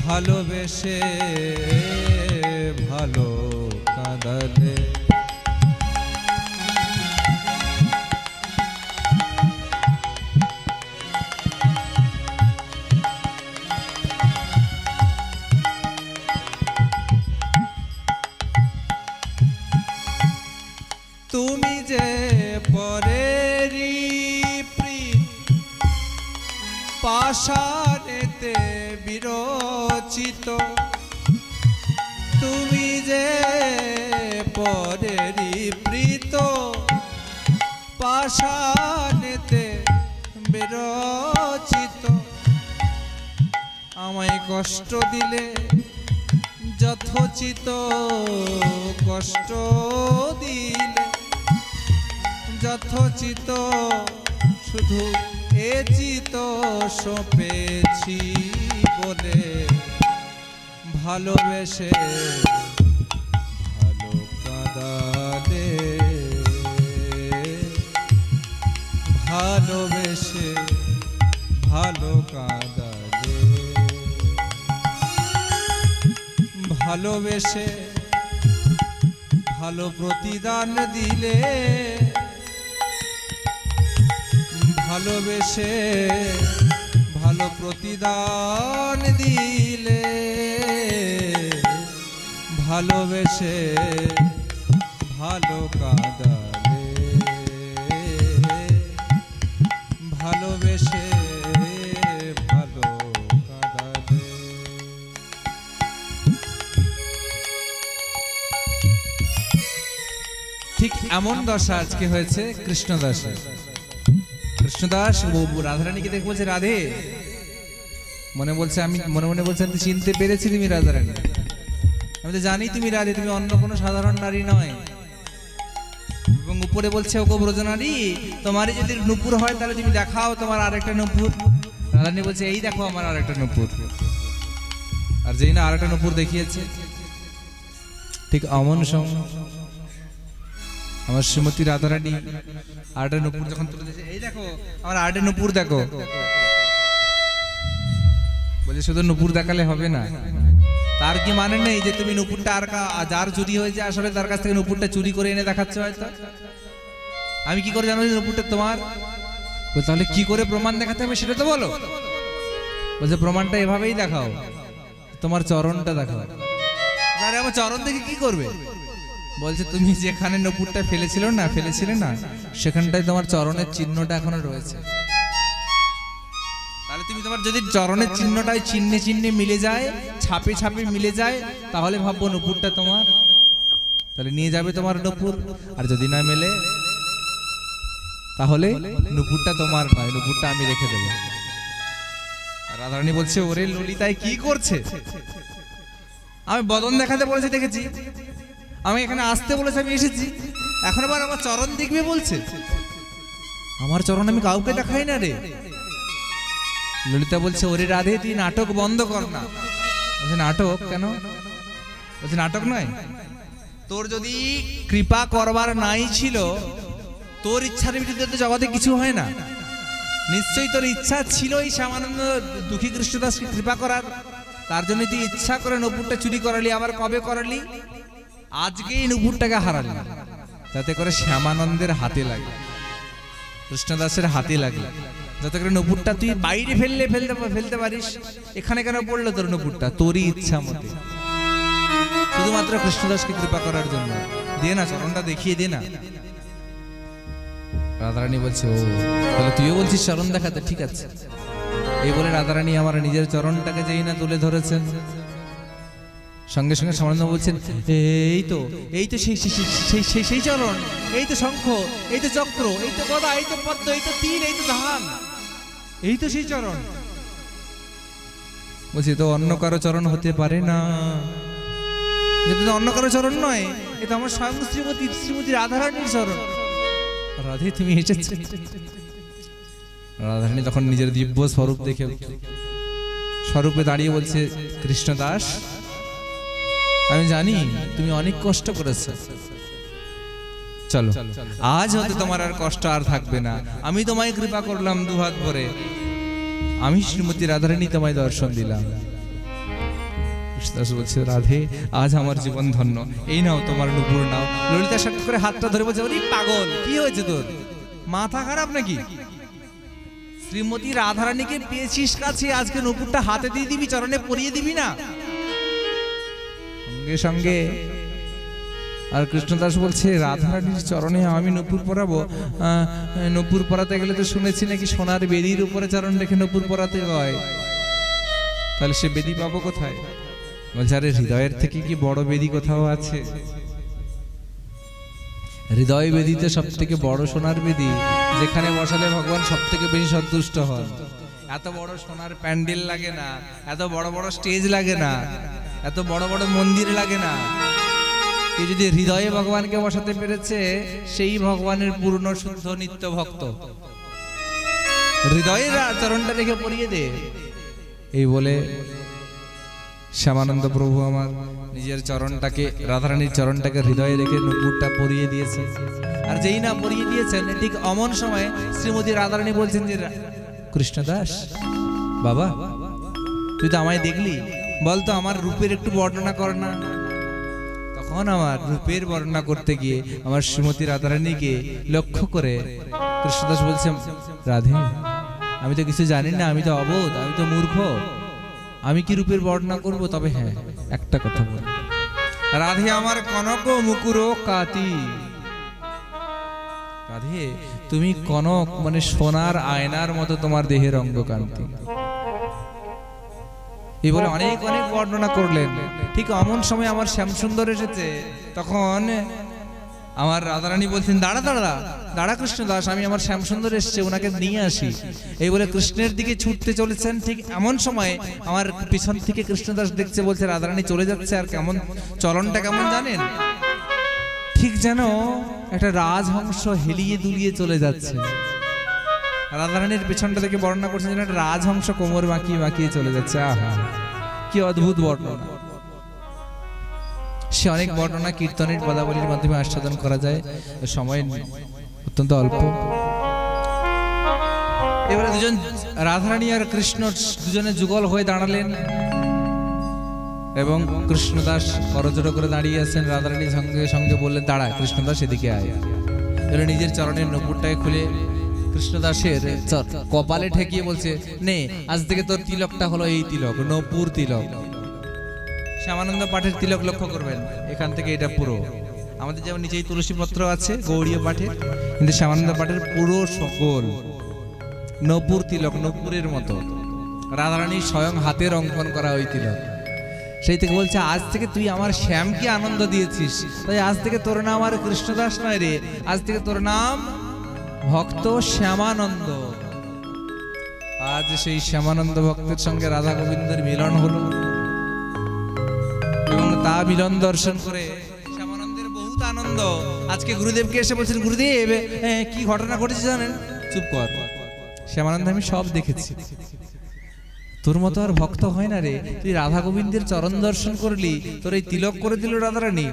ভালোবেসে ভালো কাঁদালে তুমি যে পরেরি পাষাণেতে বিরচিত তুমি যে পরেরি প্রীত পাষাণেতে বিরচিত আমায় কষ্ট দিলে যথোচিত কষ্ট দিলে যথোচিত শুধু এ চিত সপেছি বলে ভালোবেসে ভালো কাঁদালে ভালোবেসে ভালো কাঁদালে ভালোবেসে ভালো প্রতিদান দিলে ভালোবেসে ভালো প্রতিদান দিলে ভালোবেসে ভালো কাঁদালে ভালোবেসে ভালো কাঁদালে। ঠিক এমন দশা আজকে হয়েছে কৃষ্ণদাসের। কৃষ্ণদাস রাধারানীকে দেখে বলছে, রাধে মনে বলছে, আমি মনে মনে বলছে আমি চিনতে পেরেছি তুমি রাধারানী, আমি তো জানি তুমি রাধে, তুমি অন্য কোনো সাধারণ নারী নয়। এবং উপরে বলছে, ওগো ব্রজনারী, তোমারই যদি নূপুর হয় তাহলে তুমি দেখাও তোমার আরেকটা নূপুর। রাধারানী বলছে, এই দেখো আমার আরেকটা নূপুর। আর যেই না আরেকটা নূপুর দেখিয়েছে, ঠিক অমন সময় আমার শ্রীমতী রাধারানী আরেকটা নূপুর যখন তুলে দিয়েছে, এই দেখো আমার আরেকটা নূপুর দেখো। বলছে শুধু নূপুর দেখালে হবে না, তার কি মানে নেই যে তুমি নূপুরটা আর যার চুরি হয়েছে আসলে তার কাছ থেকে নূপুরটা চুরি করে এনে দেখাচ্ছ। হয়তো আমি কি করে জানো যে নূপুরটা তোমার? তাহলে কি করে প্রমাণ দেখাতে হবে সেটা তো বলো। বলছে প্রমাণটা এভাবেই দেখাও, তোমার চরণটা দেখাও। আরে আমার চরণ দেখে কি করবে? বলছে তুমি যেখানে নূপুরটা ফেলেছিলে না সেখানটায় তোমার চরণের চিহ্নটা এখনো রয়েছে। তাহলে তুমি তোমার যদি চরণের চিহ্নটাই চিহ্নে চিহ্নে মিলে যায়, ছাপে ছাপে মিলে যায়, তাহলে ভাববো নূপুরটা তোমার, তাহলে নিয়ে যাবে তোমার নূপুর। আর যদি না মেলে তাহলে নূপুরটা তোমার নয়, নূপুরটা আমি রেখে দেবো। রাধারানী বলছে, ওরে ললিতায় কি করছে? আমি বদন দেখাতে বলেছি, দেখেছি, আমি এখানে আসতে বলেছি, আমি এসেছি, এখন আবার আমার চরণ দেখবে বলছে। আমার চরণ আমি কাউকে দেখাই না রে। ললিতা বলছে, ওরে রাধে তুই নাটক বন্ধ কর না। বলছে নাটক কেন? বলছে নাটক নয়, তোর যদি কৃপা করবার নাই ছিল, তোর ইচ্ছার বিরুদ্ধে তো জগতে কিছু হয় না। নিশ্চয়ই তোর ইচ্ছা ছিল এই শ্যামানন্দ দুঃখী কৃষ্ণদাসকে কৃপা করার, তার জন্য তুই ইচ্ছা করে নূপুরটা চুরি করালি। আবার কবে করালি? আজকে এই নূপুরটাকে হারালি, যাতে করে শ্যামানন্দের হাতে লাগে, কৃষ্ণদাসের হাতে লাগে, যাতে করে নূপুরটা তুই বাইরে ফেলতে পারিস। এখানে কেন পড়লো তোর নূপুরটা? তোরই ইচ্ছা মতে, শুধুমাত্র কৃষ্ণদাসকে কৃপা করার জন্য। দে না, চরণটা দেখিয়ে দে না। রাধারানী বলছে, ও তাহলে তুইও বলছিস চরণ দেখাতে? ঠিক আছে। এই বলে রাধারানী আমার নিজের চরণটাকে যেই না তুলে ধরেছেন, সঙ্গে সঙ্গে শ্যামানন্দ বলছেন, এই তো সেই চরণ, এই তো শঙ্খ, এই তো চক্র, এই তো গদা, এই তো পদ্ম, এই তো তীর, এই তো ধান, এই তো সেই চরণ। বলছি তো অন্য কারো চরণ হতে পারে না, যেটা অন্য কারো চরণ নয়, এটা আমার স্বয়ং শ্রীমতী রাধারানীর চরণ। রাধে তুমি এসেছো। রাধারানী তখন নিজের দিব্য স্বরূপ দেখে স্বরূপে দাঁড়িয়ে বলছে, কৃষ্ণদাস, আমি জানি তুমি অনেক কষ্ট করেছ, চলো আজ হতে তোমার আর কষ্ট আর থাকবে না। আমি তোমায় কৃপা করলাম দুহাত ভরে, আমি শ্রীমতী রাধারানী তোমায় দর্শন দিলাম। কৃষ্ণদাস বলছে, রাধে, আজ আমার জীবন ধন্য, এই নাও তোমার নুপুর নাও। ললিতা সাট করে হাতটা ধরে বলছে, ওরে পাগল, কি হয়েছে তোর, মাথা খারাপ নাকি? শ্রীমতী রাধারানীকে পেয়েছিস কাছে, আজকে নুপুরটা হাতে দিয়ে দিবি, চরণে পরিয়ে দিবি না? সঙ্গে সঙ্গে আর কৃষ্ণদাস বলছে, রাধারানীর চরণে আমি নুপুর পরাবো? নুপুর পরাতে গেলে তো শুনেছি নাকি সোনার বেদির উপরে চরণ রেখে নুপুর পরাতে হয়, তাহলে সে বেদি পাবো কোথায়? বলছে, আরে হৃদয়ের থেকে কি বড় বেদি কোথাও আছে? হৃদয় বেদিতে সব থেকে বড় সোনার বেদি, যেখানে বসালে ভগবান সব থেকে বেশি সন্তুষ্ট হন। এত বড় সোনার প্যান্ডেল লাগে না, এত বড় বড় স্টেজ লাগে না, এত বড় বড় মন্দির লাগে না। কেউ যদি হৃদয়ে ভগবানকে বসাতে পেরেছে, সেই ভগবানের পূর্ণ শুদ্ধ নিত্য ভক্ত। হৃদয়ের চরণটা রেখে পরিয়ে দে। এই বলে শ্যামানন্দ প্রভু আমার নিজের চরণটাকে, রাধারানীর চরণটাকে হৃদয়ে রেখে নুপুরটা পরিয়ে দিয়েছে। আর যেই না পরিয়ে দিয়েছেন, ঠিক অমন সময় শ্রীমতী রাধারানী বলছেন যে, কৃষ্ণদাস বাবা, তুই তো আমায় দেখলি, বলতো আমার রূপের একটু বর্ণনা কর না। তখন আমার রূপের বর্ণনা করতে গিয়ে আমার শ্রীমতী রাধারানীকে লক্ষ্য করে কৃষ্ণদাস বলছে, রাধে, আমি তো কিছু জানি না, আমি তো অবোধ, আমি তো মূর্খ, আমি কি রূপের বর্ণনা করব? তবে হ্যাঁ, একটা কথা বল, রাধে আমার কনক মুকুর কাতি। রাধে, তুমি কনক মানে সোনার আয়নার মতো তোমার দেহের অঙ্গকান্তি। এই বলে অনেক অনেক বর্ণনা করলেন। ঠিক অমন সময় আমার শ্যামসুন্দর এসেছে, তখন আমার রাধারানী বলছেন, দাঁড়া দাঁড়া দাঁড়া কৃষ্ণদাস, আমি আমার শ্যামসুন্দর এসছে, ওনাকে নিয়ে আসি। এই বলে কৃষ্ণের দিকে ছুটতে চলেছেন। ঠিক এমন সময় আমার পিছন থেকে কৃষ্ণদাস দেখছে, বলছে রাধারানী চলে যাচ্ছে। আর কেমন চলনটা কেমন জানেন, ঠিক যেন একটা রাজহংস হেলিয়ে দুলিয়ে চলে যাচ্ছে। রাধারানীর পেছনটা থেকে বর্ণনা করছেন যেন একটা রাজহংস কোমর বাঁকিয়ে বাঁকিয়ে চলে যাচ্ছে। আহা, কি অদ্ভুত বর্ণনা! সে অনেক বর্ণনা কীর্তনের পদাবলীর মাধ্যমে আস্বাদন করা যায়, সময় অত্যন্ত অল্প। এবারে দুজন, রাধারানী আর কৃষ্ণ দুজনে যুগল হয়ে দাঁড়ালেন এবং কৃষ্ণদাস করজোড়ো করে দাঁড়িয়ে আছেন। রাধারানী সঙ্গে সঙ্গে বললেন, দাঁড়া কৃষ্ণদাস, এদিকে আয়। এবারে নিজের চরণের নূপুরটাকে খুলে কৃষ্ণদাসের কপালে ঠেকিয়ে বলছে, নে, আজ থেকে তোর তিলকটা হলো এই তিলক, নূপুর তিলক। শ্যামানন্দ পাঠের তিলক লক্ষ্য করবেন, এখান থেকে এটা পুরো আমাদের যেমন নিচেই তুলসী পত্র আছে গৌড়ীয় পাঠের, কিন্তু শ্যামানন্দ পাঠের পুরো সকল নূপুর তিলক, নূপুরের মতো রাধারানীর স্বয়ং হাতের অঙ্কন করা ওই তিলক। সেই থেকে বলছে, আজ থেকে তুই আমার শ্যামকে আনন্দ দিয়েছিস, তাই আজ থেকে তোর নাম আর কৃষ্ণদাস নয় রে, আজ থেকে তোর নাম ভক্ত শ্যামানন্দ। আজ সেই শ্যামানন্দ ভক্তের সঙ্গে রাধা গোবিন্দের মিলন হলো এবং তা মিলন দর্শন করে শ্যামানন্দের বহুত আনন্দ। আজকে গুরুদেবকে এসে বলছেন, গুরুদেব কি ঘটনা ঘটেছে জানেন? চুপ কর শ্যামানন্দ, আমি সব দেখেছি, তোর মতো আর ভক্ত হয় না রে, তুই রাধা গোবিন্দের চরণ দর্শন করলি, তোর এই তিলক করে দিল রাধারানী।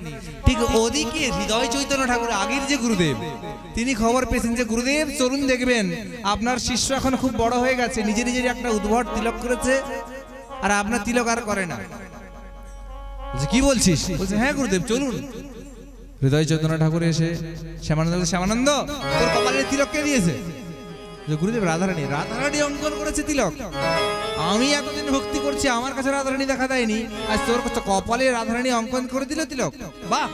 ঠিক ওদিকে হৃদয় চৈতন্য ঠাকুর, আগের যে গুরুদেব, তিনি খবর পেয়েছেন যে গুরুদেব চলুন দেখবেন, আপনার শিষ্য এখন খুব বড় হয়ে গেছে, নিজে নিজের একটা উদ্ভট তিলক করেছে, আর আপনার তিলক আর করে না। কি বলছিস? বলছে, হ্যাঁ গুরুদেব চলুন। হৃদয় চৈতন্য ঠাকুর এসে শ্যামানন্দ, শ্যামানন্দ তোর কপালের তিলক কে দিয়েছে? গুরুদেব, রাধারানী। রাধারানী অঙ্কন করেছে তিলক, আমি এতদিন ভক্তি করছি, আমার কাছে রাধারানী দেখা দেয়নি, আজ তোর কপালে রাধারানী অঙ্কন করে দিল তিলক, বাহ!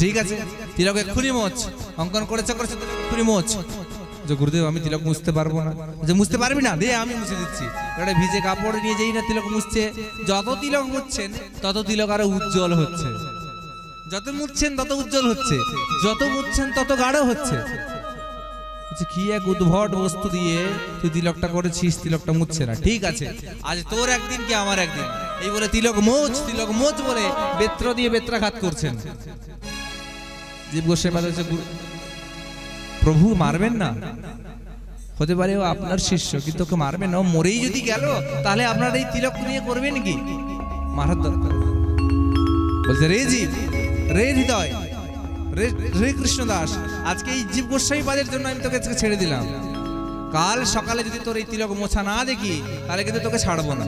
ঠিক আছে, তিলক এক্ষুনি মোচ, অঙ্কন করেছে করেছে এক্ষুনি মোচ। যে গুরুদেব, আমি তিলক মুছতে পারবো না। যে মুছতে পারবি না, দে আমি মুছে দিচ্ছি। একটা ভিজে কাপড় নিয়ে যেই না তিলক মুছছে, যত তিলক মুছছেন তত তিলক আরো উজ্জ্বল হচ্ছে, যত মুছছেন তত উজ্জ্বল হচ্ছে, যত মুছছেন তত গাঢ় হচ্ছে। কি এক উদ্ভট বস্তু দিয়ে তুই তিলকটা করেছিস, তিলকটা মুছছে না। ঠিক আছে, আজ তোর একদিন কি আমার একদিন, এই বলে তিলক মোচ বলে বেত্র দিয়ে বেত্রাঘাত করছেন। জীব গোস্বামী বলছে, প্রভু মারবেন না, হতে পারে ও আপনার শিষ্য, কিন্তু ওকে মারবেন না। ও মরেই যদি গেল তাহলে আপনার এই তিলক নিয়ে করবেন কি? মারার দরকার। বলছে রে জীব, রে হৃদয়, রে কৃষ্ণদাস, আজকে এই জীব গোস্বামী পাদের জন্য আমি তোকে ছেড়ে দিলাম। কাল সকালে যদি তোর এই তিলক মোছা না দেখি তাহলে কিন্তু তোকে ছাড়বো না।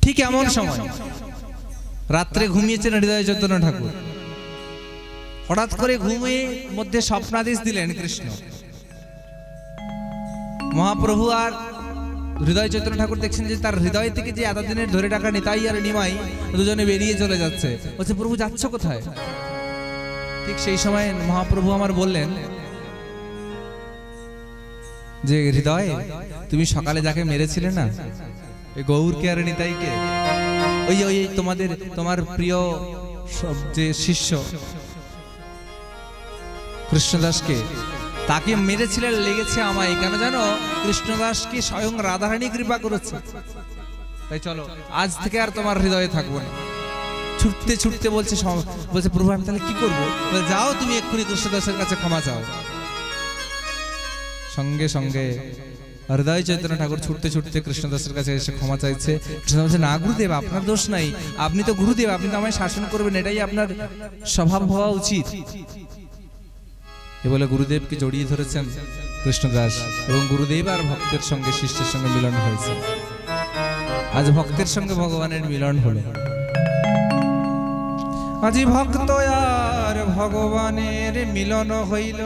ঠিক এমন সময় রাত্রে ঘুমিয়েছেন হৃদয় চৈতন্য ঠাকুর। হঠাৎ করে ঘুমিয়ে মধ্যে স্বপ্নাদেশ দিলেন কৃষ্ণ। মহাপ্রভু আর হৃদয় চৈতন্য ঠাকুর দেখছেন যে তার হৃদয় থেকে যে এতদিনের ধরে টাকা নিতাই আর নিমাই দুজনে বেরিয়ে চলে যাচ্ছে। বলছে প্রভু যাচ্ছ কোথায়? ঠিক সেই সময় মহাপ্রভু আমার বললেন যে হৃদয়, তুমি সকালে যাকে মেরেছিলে না, এই গৌরকে আর নিতাইকে, ওই ওই তোমার প্রিয় যে শিষ্য কৃষ্ণদাসকে, তাকে মেরেছিলেন, লেগেছে আমায়। কেন জানো? কৃষ্ণদাসকে স্বয়ং রাধারানী কৃপা করেছে। তাই চলো, আজ থেকে আর তোমার হৃদয়ে থাকবো না। ছুটতে ছুটতে বলছে প্রভু আমি তাহলে কি করবো? যাও তুমি এক্ষুনি কৃষ্ণদাসের কাছে ক্ষমা চাও। সঙ্গে সঙ্গে হৃদয় চৈতন্য ঠাকুর ছুটতে ছুটতে কৃষ্ণদাসের কাছে এসে ক্ষমা চাইছে। কৃষ্ণদাস বলছে না গুরুদেব, আপনার দোষ নাই, আপনি তো গুরুদেব, আপনি তো আমায় শাসন করবেন, এটাই আপনার স্বভাব হওয়া উচিত। এ বলে গুরুদেবকে জড়িয়ে ধরেছেন কৃষ্ণদাস, এবং গুরুদেব আর ভক্তের সঙ্গে শিষ্যের সঙ্গে মিলন হয়েছে। আজ ভক্তের সঙ্গে ভগবানের মিলন হলো। আজি ভক্ত আর ভগবানের মিলন হইল,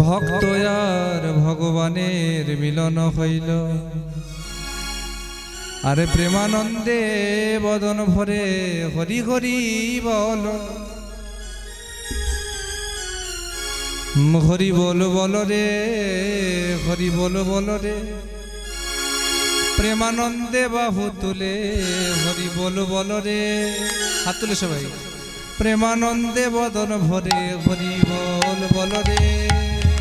ভক্ত আর ভগবানের মিলন হইল। আরে প্রেমানন্দে বদন ভরে হরি হরি বল, হরি বল বল রে, হরি বল বল রে। প্রেমানন্দে বাহু তুলে হরি বল বল রে। হাত তুলে সবাই। প্রেমানন্দে বদন ভরে হরি বল বল রে।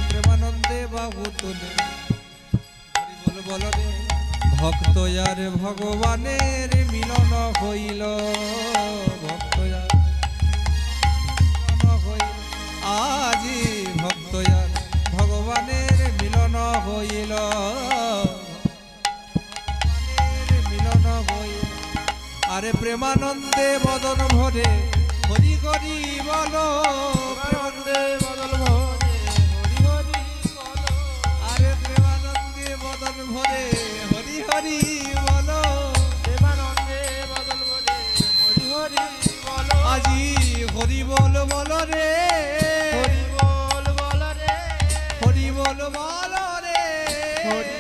প্রেমানন্দে বাহু তুলে হরি বল বল রে। ভক্ত আর ভগবানের মিলন হইল, ভক্ত আর মিলন হইল। আজি ভক্ত আর ভগবানের মিলন হইল, মিলন হইল। আরে প্রেমানন্দে বদন ভরে হরি হরি বল, প্রেমানন্দে বদন ভরে হরি হরি বল। আরে প্রেমানন্দে বদন ভরে হরি হরি বল, প্রেমানন্দে বদন ভরে হরি হরি বল। আজি হরি বল বল রে, হরি বল বল রে, হরি বল বল রে, হরি